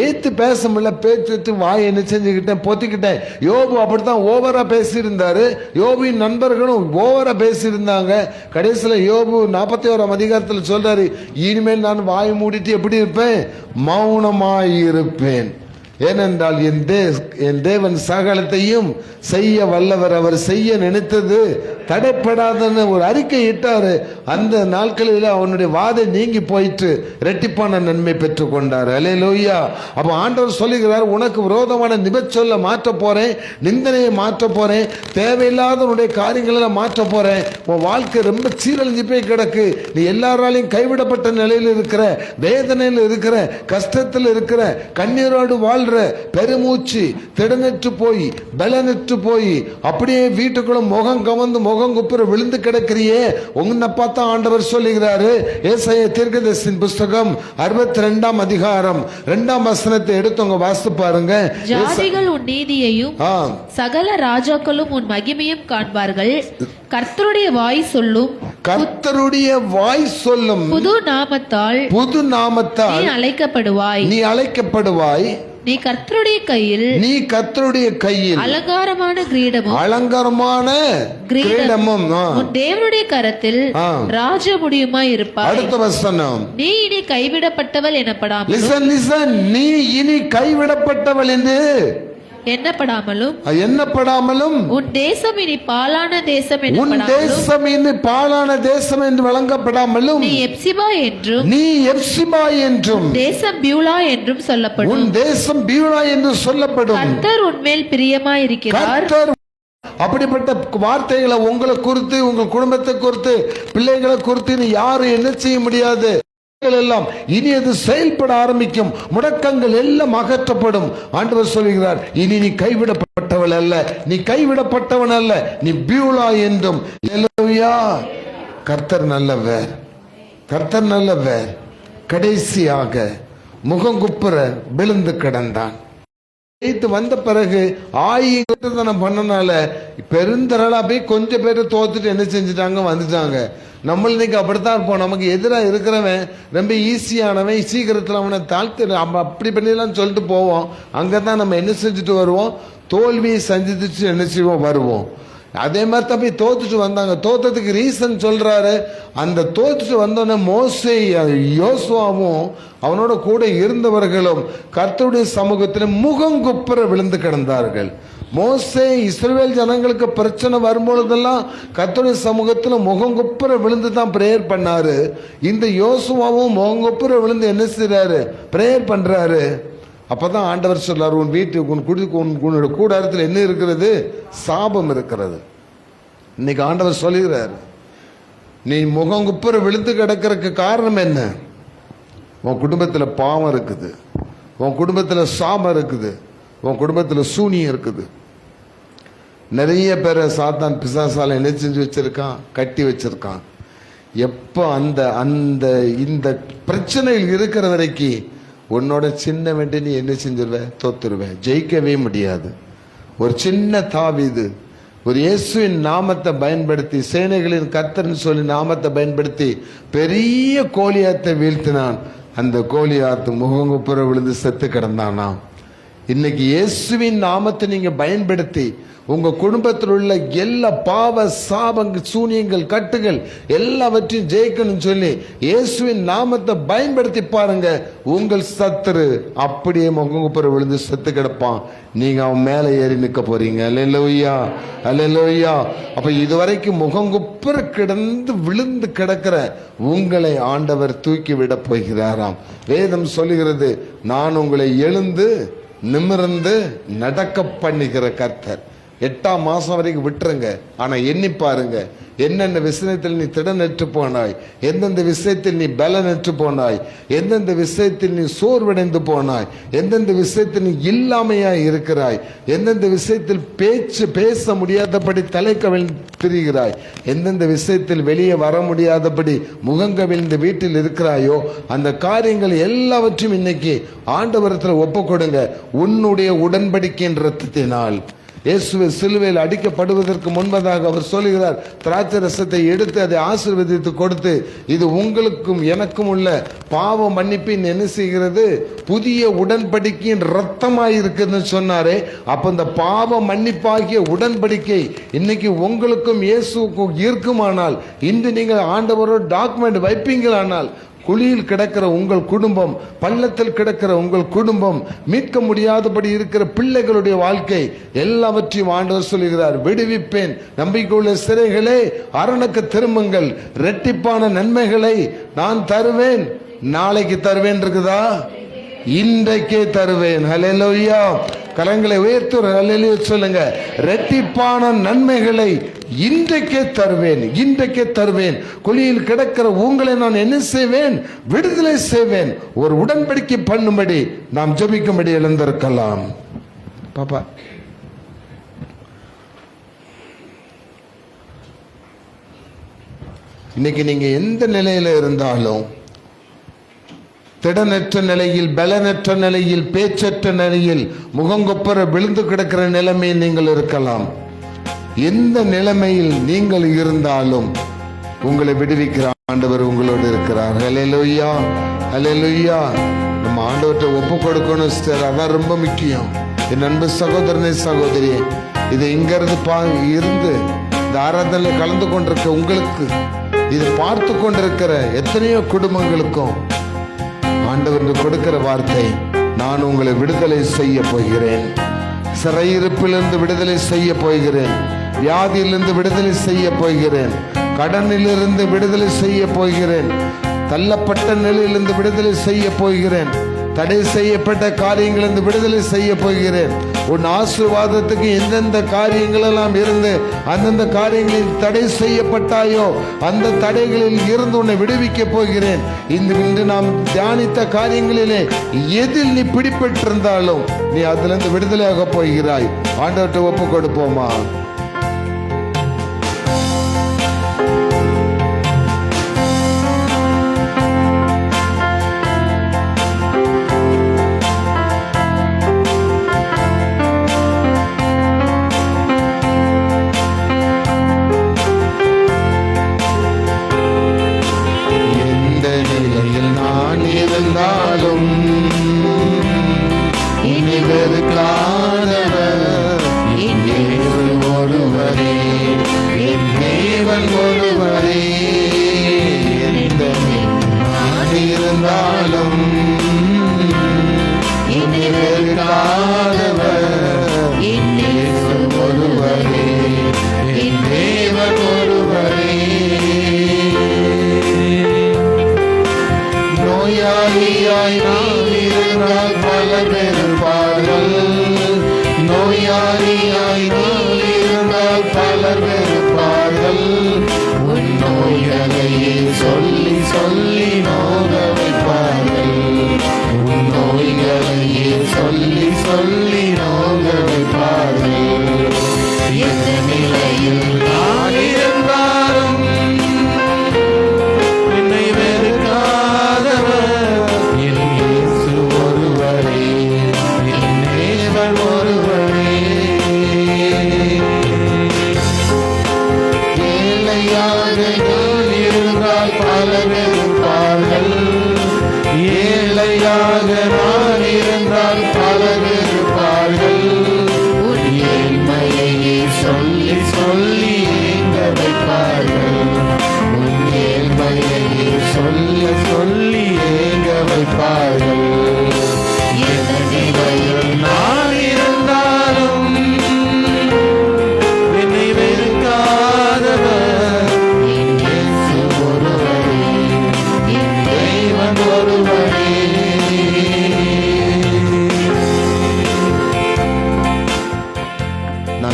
ஏத்து பேச முடியல. பேச்சு வாய் என்ன செஞ்சுக்கிட்டேன், பொத்திக்கிட்டேன். யோபு அப்படித்தான் ஓவரா பேசியிருந்தாரு. யோபின் நண்பர்களும் ஓவரா பேசியிருந்தாங்க. கடைசியில் யோபு 41ஆம் அதிகாரத்தில் சொல்றாரு, இனிமேல் நான் வாய் மூடிட்டு எப்படி இருப்பேன், மௌனமாயிருப்பேன். ஏனென்றால் என் தேவன் சகலத்தையும் செய்ய வல்லவர், அவர் செய்ய நினைத்தது தடைப்படாதன்னு ஒரு அறிக்கை இட்டாரு. அந்த நாட்களில் அவனுடைய வாதை நீங்கி போயிட்டு ரெட்டிப்பான நன்மை பெற்று கொண்டார். அல்லேலூயா. அப்போ ஆண்டவர் சொல்லுகிறார், உனக்கு விரோதமான நிபச்சொல்ல மாற்ற போறேன், நிந்தனையை மாற்ற போறேன், தேவையில்லாதவனுடைய காரியங்களை மாற்ற போறேன். உன் வாழ்க்கை ரொம்ப சீரழிஞ்சு போய் கிடக்கு, நீ எல்லாராலையும் கைவிடப்பட்ட நிலையில் இருக்கிற, வேதனையில் இருக்கிற, கஷ்டத்தில் இருக்கிற, கண்ணீரோடு வாழ் தள்ளுற, பெருமூச்சு, திடனற்று போய் பலனற்று போய் அப்படியே வீட்டுக்குள்ள முகம் கவந்து முகம் குப்புற விழுந்து கிடக்கிறியே, உன்னை பார்த்தா ஆண்டவர் சொல்லுகிறாரு. ஏசாயா தீர்க்கதரிசியின் புஸ்தகம் 62ஆம் அதிகாரம் 2ஆம் வசனத்தை எடுத்து வாசித்து பாருங்க. ஜாதிகள் உன் நீதியையும் சகல ராஜாக்களும் உன் மகிமையும் காண்பார்கள். கர்த்தருடைய வாய் சொல்லும், கர்த்தருடைய வாய் சொல்லும் புது நாமத்தால் நீ அழைக்கப்படுவாய். நீ அழைக்கப்படுவாய். நீ கர்த்தருடைய கையில் அலங்காரமான கிரீடமும் உன் தேவனுடைய கரத்தில் ராஜ முடியுமாய் இருப்பாய். அடுத்த வசனம், நீ இனி கைவிடப்பட்டவள் எனப்படாமல் நீ இனி கைவிடப்பட்டவள் என்று எண்ணப்படாமலும் உன் தேசம் இனி பாலான தேசம் என்று வழங்கப்படாமலும் நீ எப்சிபா என்றும் தேசம் பியூலா என்றும் சொல்லப்படும். கர்த்தர் உன்மேல் பிரியமாய் இருக்கிறார். அப்படிப்பட்ட வார்த்தைகளை உங்களை குறித்து, உங்கள் குடும்பத்தை குறித்து, பிள்ளைகளை குறித்து யாரும் என்ன செய்ய முடியாது. எல்லாம் இனி அது செயல்பட ஆரம்பிக்கும். முடக்கங்கள் எல்லாம் அகற்றப்படும். ஆண்டவர் சொல்கிறார், இனி நீ கைவிடப்பட்டவள் அல்ல, நீ கைவிடப்பட்டவன் அல்ல, நீ பியூலா என்றும். கர்த்தர் நல்லவர், கர்த்தர் நல்லவர். கடைசியாக முகங்குப்புற விழுந்து கிடந்தான். வந்த பிறகு ஆயிரம் பண்ணனால பெருந்தரளா போய் கொஞ்சம் பேர் தோத்துட்டு என்ன செஞ்சுட்டாங்க, வந்துட்டாங்க. நம்ம இன்னைக்கு அப்படித்தான் இருப்போம். நமக்கு எதிராக இருக்கிறவன் ரொம்ப ஈஸியானவன், சீக்கிரத்தில் அவனை தாழ்த்து அப்படி பண்ணிடலாம் சொல்லிட்டு போவோம். அங்கதான் நம்ம என்ன செஞ்சுட்டு வருவோம், தோல்வியை சந்திச்சுட்டு என்ன செய்வோம், வருவோம். அதே மாதிரி தான் போய் தோத்துட்டு வந்தாங்க. தோத்ததுக்கு ரீசன் சொல்றாரு. அந்த தோத்துட்டு வந்தோடனே மோசே, யோசுவாவும் அவனோட கூட இருந்தவர்களும் கர்த்தருடைய சமூகத்தில் முகங்குப்புற விழுந்து கிடந்தார்கள். மோசே இஸ்ரவேல் ஜனங்களுக்கு பிரச்சனை வரும்பொழுதெல்லாம் கர்த்தருடைய சமூகத்தில் முகங்குப்புற விழுந்து தான் பிரேயர் பண்ணாரு. இந்த யோசுவாவும் முகங்குப்புற விழுந்து என்ன செய்யறாரு, பிரேயர் பண்றாரு. அப்பதான் ஆண்டவர் சொல்றாரு, உன் வீட்டுக்கு உன்னோட கூடாரத்தில் என்ன இருக்கிறது, சாபம் இருக்கிறது. இன்னைக்கு ஆண்டவர் சொல்லுகிறார், நீ முகங்குப்புற விழுந்து கிடக்கிறதுக்கு காரணம் என்ன? உன் குடும்பத்தில் பாவம் இருக்குது, உன் குடும்பத்தில் சாபம் இருக்குது, உன் குடும்பத்தில் சூனியம் இருக்குது. நிறைய பேரை சாத்தான் பிசாசால என்ன செஞ்சு வச்சிருக்கான், கட்டி வச்சிருக்கான். எப்போ அந்த இந்த பிரச்சனைகள் இருக்கிற வரைக்கும் உன்னோட சின்ன வேண்டி நீ என்ன செஞ்சிருவ, தோத்துருவேன், ஜெயிக்கவே முடியாது. ஒரு சின்ன தாவீது ஒரு இயேசுவின் நாமத்தை பயன்படுத்தி, சேனைகளின் கர்த்தர்னு சொல்லி நாமத்தை பயன்படுத்தி பெரிய கோலியாத்தை வீழ்த்தினான். அந்த கோலியாத்து முகங்குப்புற விழுந்து செத்து கிடந்தானாம். இன்னைக்கு இயேசுவின் நாமத்தை நீங்க பயன்படுத்தி உங்க குடும்பத்தில் உள்ள எல்லா பாவ சாபங்கள், சூனியங்கள், கட்டுகள் எல்லாவற்றையும் ஜெயிக்கணும்னு சொல்லி இயேசுவின் நாமத்தை பயன்படுத்தி பாருங்க. உங்கள் சத்துரு அப்படியே முகங்குப்புற விழுந்து செத்து கிடப்பான். நீங்க அவன் மேல ஏறி நிற்க போறீங்க. அல்லேலூயா, அல்லேலூயா. அப்ப இதுவரைக்கும் முகங்குப்புற கிடந்து விழுந்து கிடக்கிற உங்களை ஆண்டவர் தூக்கி விட போகிறாராம். வேதம் சொல்லுகிறது, நான் உங்களை எழுந்து நிமிர்ந்து நடக்க பண்ணுகிற கர்த்தர். 8ஆம் மாசம் வரைக்கும் விட்டுருங்க. ஆனா எண்ணி பாருங்க, என்னென்ன விஷயத்தில் நீ திடனற்று போனாய், எந்தெந்த விஷயத்தில் நீ பலனற்று போனாய், எந்தெந்த விஷயத்தில் நீ சோர்வடைந்து போனாய், எந்தெந்த விஷயத்தில் நீ இல்லாமையாய் இருக்கிறாய், எந்தெந்த விஷயத்தில் பேச முடியாதபடி தலை கவிழ்ந்து திரிகிறாய், எந்தெந்த விஷயத்தில் வெளியே வர முடியாதபடி முகங்கவிழ்ந்து வீட்டில் இருக்கிறாயோ, அந்த காரியங்கள் எல்லாவற்றையும் இன்னைக்கு ஆண்டவரத்தில் ஒப்பு கொடுங்க. உன்னுடைய உடன்படிக்கையின் இரத்தத்தினால் இயேசுவை சிலுவையில் அடிக்கப்படுவதற்கு முன்பதாக அவர் சொல்லுகிறார், திராட்சை ரசத்தை எடுத்து அதை ஆசீர்வதித்து கொடுத்து, இது உங்களுக்கும் எனக்கும் உள்ள பாவ மன்னிப்பின் என்ன செய்கிறது, புதிய உடன்படிக்கையின் ரத்தமாய் இருக்குன்னு சொன்னாரே. அப்ப இந்த பாவ மன்னிப்பாகிய உடன்படிக்கை இன்னைக்கு உங்களுக்கும் இயேசுக்கும் இருக்குமானால், இன்று நீங்கள் ஆண்டவரோட டாக்குமெண்ட் வைப்பீங்களானால், குழியில் கிடக்கிற உங்கள் குடும்பம், பள்ளத்தில் கிடக்கிற உங்கள் குடும்பம், மீட்க முடியாதபடி இருக்கிற பிள்ளைகளுடைய வாழ்க்கை எல்லாவற்றையும் ஆண்டவர் சொல்லுகிறார், விடுவிப்பேன். நம்பிக்கையுள்ள சிறைகளே அரணுக்கு திரும்புங்கள், இரட்டிப்பான நன்மைகளை நான் தருவேன். நாளைக்கு தருவேன் இருக்குதா, இன்றைக்கே தருவேன். ஹல்லேலூயா. கரங்களை உயர்த்து ஹல்லேலூயா சொல்லுங்க. இரட்டிப்பான நன்மைகளை இன்றைக்கே தருவேன், இன்றைக்கே தருவேன். குழியில் கிடக்கிற உங்களை நான் என்ன செய்வேன்? விடுதலை செய்வேன். ஒரு உடன்படிக்கை பண்ணும்படி நாம் ஜெபிக்கும்படி எழுந்திருக்கலாம். பாப்பா, இன்னைக்கு நீங்க எந்த நிலையில இருந்தாலும், திடனற்ற நிலையில், பலனற்ற நிலையில், பேச்சற்ற நிலையில், முகங்கொப்பர விழுந்து கிடக்கிற நிலைமையில் நீங்கள் இருக்கலாம். எந்த நிலைமையில் நீங்கள் இருந்தாலும் உங்களை விடுவிக்கிற ஆண்டவர் உங்களோடு இருக்கிறார். ஹல்லேலூயா, ஹல்லேலூயா. நம்ம ஆண்டவர்கிட்ட ஒப்பு கொடுக்கணும் சிஸ்டர், அதான் ரொம்ப முக்கியம். என் அன்பு சகோதரனே, சகோதரியே, இதை இங்கிருந்து இருந்து இந்த ஆராதனையில் கலந்து கொண்டிருக்க உங்களுக்கு, இதை பார்த்து கொண்டிருக்கிற எத்தனையோ குடும்பங்களுக்கும் ஆண்டவர் கொடுக்கிற வார்த்தை, நான் உங்களை விடுதலை செய்ய போகிறேன். சிறையிருப்பிலிருந்து விடுதலை செய்ய போகிறேன். வியாதியிலிருந்து விடுதலை செய்ய போகிறேன். கடனிலிருந்து விடுதலை செய்ய போகிறேன். தள்ளப்பட்ட நிலையிலிருந்து விடுதலை செய்ய போகிறேன். தடை செய்யப்பட்ட காரியங்களிலிருந்து விடுதலை செய்ய போகிறேன். உன் ஆசீர்வாதத்துக்கு எந்தெந்த காரியங்கள் எல்லாம் இருந்து அந்தந்த காரியங்களில் தடை செய்யப்பட்டாயோ அந்த தடைகளில் இருந்து உன்னை விடுவிக்க போகிறேன். இன்று நாம் தியானித்த காரியங்களிலே எதில் நீ பிடிபட்டிருந்தாலும் நீ அதிலிருந்து விடுதலையாக போகிறாய். ஆண்டவர்கிட்ட ஒப்பு கொடுப்போமா?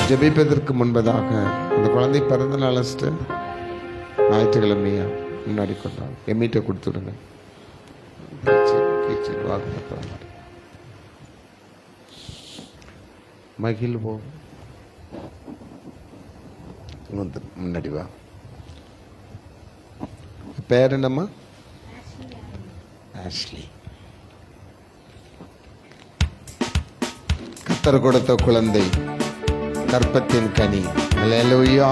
ஜெபிப்பதற்கு முன்பதாக அந்த குழந்தை பிறந்த நாள் ஞாயிற்றுக்கிழமையா முன்னாடி கொண்டாங்க. எம்மிட்ட கொடுத்துடுங்க. மகிழ்வோம். முன்னாடி வா. பேர் என்னம்மா? ஆஷ்லி. கர்த்தர் கொடுத்த குழந்தை, கற்பத்தின் கனி. அல்லேலூயா.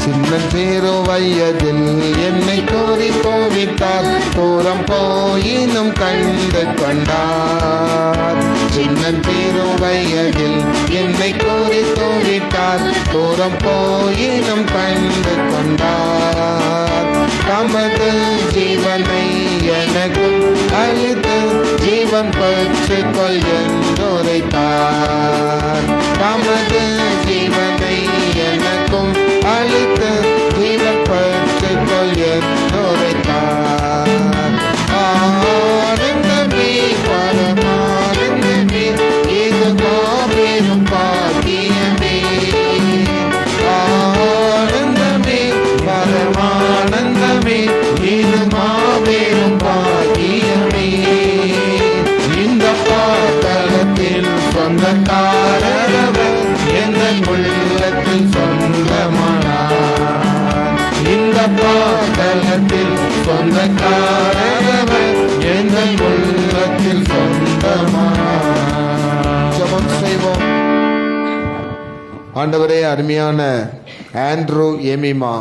சின்னஞ்சிறு வயதில் என்னை கோரி போவிட்டார், தூரம் போயினும் கண்டு கொண்டார். சின்னஞ்சிறு வயதில் என்னை கோரி போவிட்டார், தூரம் போயினும் கண்டு கொண்டார். தமது ஜீவனை எனக்கும் அளித்து ஜீவன் பெற்றுக்கொள் என்றுரைத்தார். தமது ஜீவனை எனக்கும் அளித்து ஜீவன் பெற்றுக்கொள் என்றுரைத்தார். ஆனந்தமே பரமானந்தமே சொந்தக்காரவர் எங்கள் உள்ளத்தில் சொந்தமா. ஜெபம் செய்வோம். ஆண்டவரே, அருமையான ஆண்ட்ரூ எமிமா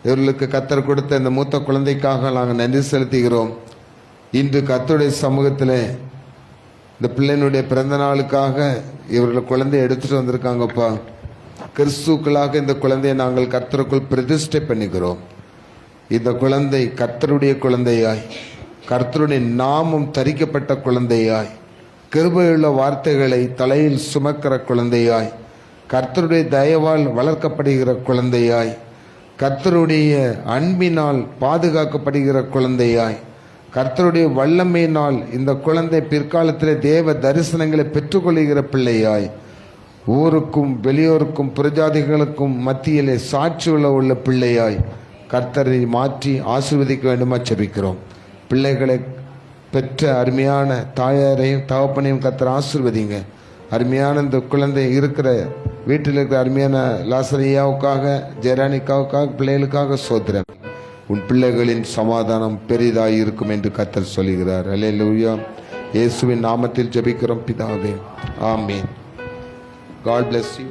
இவர்களுக்கு கர்த்தர் கொடுத்த இந்த மூத்த குழந்தைக்காக நாங்கள் நன்றி செலுத்துகிறோம். இன்று கர்த்தருடைய சமூகத்தில் இந்த பிள்ளைனுடைய பிறந்த நாளுக்காக இவர்கள் குழந்தையை எடுத்துட்டு வந்திருக்காங்கப்பா. கிறிஸ்துக்களாக இந்த குழந்தையை நாங்கள் கர்த்தருக்குள் பிரதிஷ்டை பண்ணுகிறோம். இந்த குழந்தை கர்த்தருடைய குழந்தையாய், கர்த்தருடைய நாமம் தரிக்கப்பட்ட குழந்தையாய், கிருபையுள்ள வார்த்தைகளை தலையில் சுமக்கிற குழந்தையாய், கர்த்தருடைய தயவால் வளர்க்கப்படுகிற குழந்தையாய், கர்த்தருடைய அன்பினால் பாதுகாக்கப்படுகிற குழந்தையாய், கர்த்தருடைய வல்லமையினால் இந்த குழந்தை பிற்காலத்தில் தேவ தரிசனங்களை பெற்றுக்கொள்கிற பிள்ளையாய், ஊருக்கும் வெளியோருக்கும் புறஜாதிகளுக்கும் மத்தியிலே சாட்சி உள்ள பிள்ளையாய் கர்த்தரை மாற்றி ஆசீர்வதிக்க வேண்டுமா ஜெபிக்கிறோம். பிள்ளைகளை பெற்ற அருமையான தாயாரையும் தகப்பனையும் கர்த்தர் ஆசீர்வதிங்க. அருமையான இந்த குழந்தை இருக்கிற வீட்டில் இருக்கிற அருமையான லாசரியாவுக்காக, ஜெரானிக்காவுக்காக, பிள்ளைகளுக்காக சோத்திரம். உன் பிள்ளைகளின் சமாதானம் பெரிதாய் இருக்கும் என்று கர்த்தர் சொல்கிறார். அல்லேலூயா. இயேசுவின் நாமத்தில் ஜெபிக்கிறோம் பிதாவே, ஆமென். God bless you.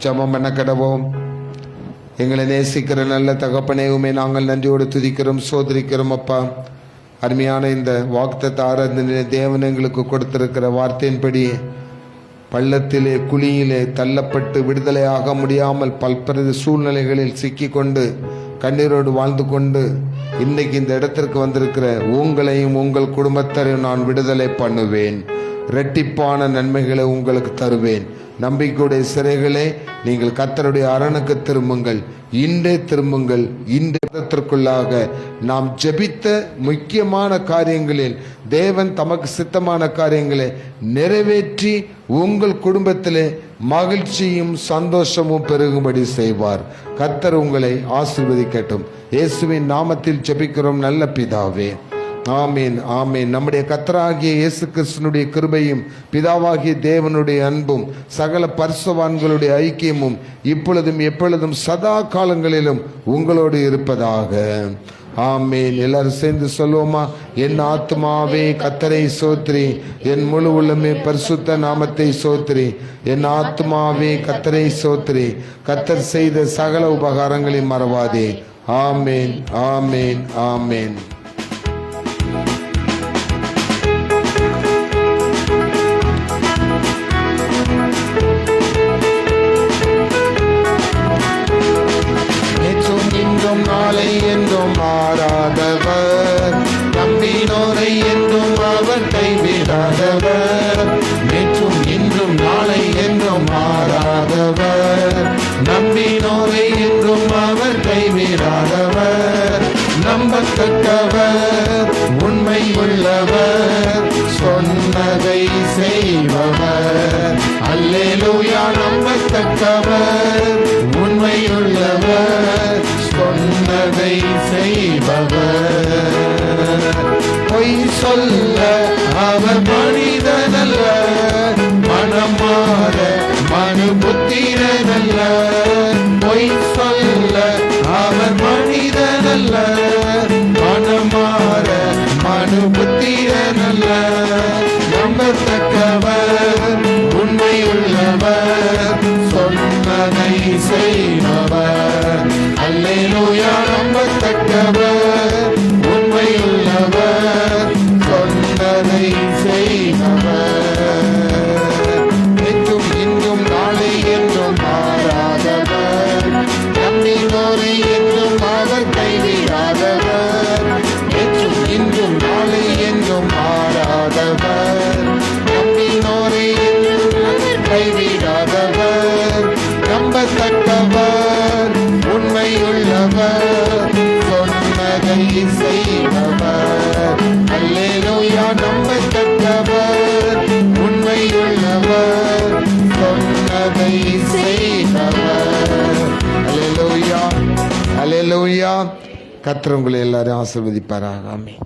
ஜெபம் பண்ண கடவோம். எங்களை நேசிக்கிற நல்ல தகப்பனே, உம்மை நாங்கள் நன்றியோடு துதிக்கிறோம், சோதரிக்கிறோம் அப்பா. அருமையான இந்த வாக்குத்தத்த ஆராதனை தேவன் எங்களுக்கு கொடுத்திருக்கிற வார்த்தையின்படி பள்ளத்திலே குழியிலே தள்ளப்பட்டு விடுதலையாக முடியாமல் பல்வேறு சூழ்நிலைகளில் சிக்கிக்கொண்டு கண்ணீரோடு வாழ்ந்து கொண்டு இன்னைக்கு இந்த இடத்திற்கு வந்திருக்கிற உங்களையும் உங்கள் குடும்பத்தாரையும் நான் விடுதலை பண்ணுவேன். இரட்டிப்பான நன்மைகளை உங்களுக்கு தருவேன். நம்பிக்கையுடைய சிறைகளே, நீங்கள் கர்த்தருடைய அரணுக்கு திரும்புங்கள், இன்றே திரும்புங்கள். இன்றைக்குள்ளாக நாம் ஜெபித்த முக்கியமான காரியங்களில் தேவன் தமக்கு சித்தமான காரியங்களை நிறைவேற்றி உங்கள் குடும்பத்திலே மகிழ்ச்சியும் சந்தோஷமும் பெருகும்படி செய்வார். கர்த்தர் உங்களை ஆசீர்வதிக்கட்டும். இயேசுவின் நாமத்தில் ஜெபிக்கிறோம் நல்ல பிதாவே, ஆமீன், ஆமீன். நம்முடைய கர்த்தராகிய இயேசு கிறிஸ்துனுடைய கிருபையும் பிதாவாகிய தேவனுடைய அன்பும் சகல பரிசுத்தவான்களுடைய ஐக்கியமும் இப்பொழுதும் எப்பொழுதும் சதா காலங்களிலும் உங்களோடு இருப்பதாக. ஆமீன். எல்லாரும் சேர்ந்து சொல்லுவோமா? என் ஆத்மாவே கர்த்தரை சோத்ரி, என் முழு உள்ளமே பரிசுத்த நாமத்தை சோத்ரி. என் ஆத்மாவே கர்த்தரை சோத்ரி, கர்த்தர் செய்த சகல உபகாரங்களை மறவாதே. ஆமீன், ஆமீன், ஆமீன். நாளை என்றும் மாறாதவர், நம்பினோரை என்றும் அவர் கைவிடாதவர். நேற்றும் இன்றும் நாளை என்றும் மாறாதவர், நம்பினோரை என்றும் அவர் கைவிடாதவர். நம்பத்தக்கவர், உண்மை உள்ளவர், சொன்னதை செய்பவர். அல்லேலூயா. நம்பத்தக்கவர், உண்மை உள்ளவர், சொன்னதை செய்பவர். பொய் சொல்ல அவர் மனிதனல்ல, மனம் மாற மனு புத்திரனல்ல. பொய் சொல்ல அவர் மனிதனல்ல, மனம் மாற மனு புத்திரனல்ல. நம்பத்தக்கவர், உண்மை உள்ளவர், சொன்னதை செய்பவர். அல்லேலூயா. நம்பத்தக்கவர், உண்மை உள்ளவர், சொன்னதை செய்பவர். என்றும் இன்றும் நாளை என்றும் மாறாதவர், நம்பினோரை என்றும் அவர் கைவிடாதவர். என்றும் இன்றும் நாளை என்றும் மாறாதவர், நம்பினோரை என்றும் அவர் கைவிடாதவர். நம்பத்தக்கவர், உண்மை உள்ளவர், சொன்னதை செய்பவர். அல்லேலூயா. நம்பத்தக்கவர், உண்மை உள்ளவர், சொன்னதை செய்பவர். அல்லேலூயா, அல்லேலூயா. கர்த்தர் உங்களை எல்லாரும் ஆசீர்வதிப்பாராக. ஆமென்.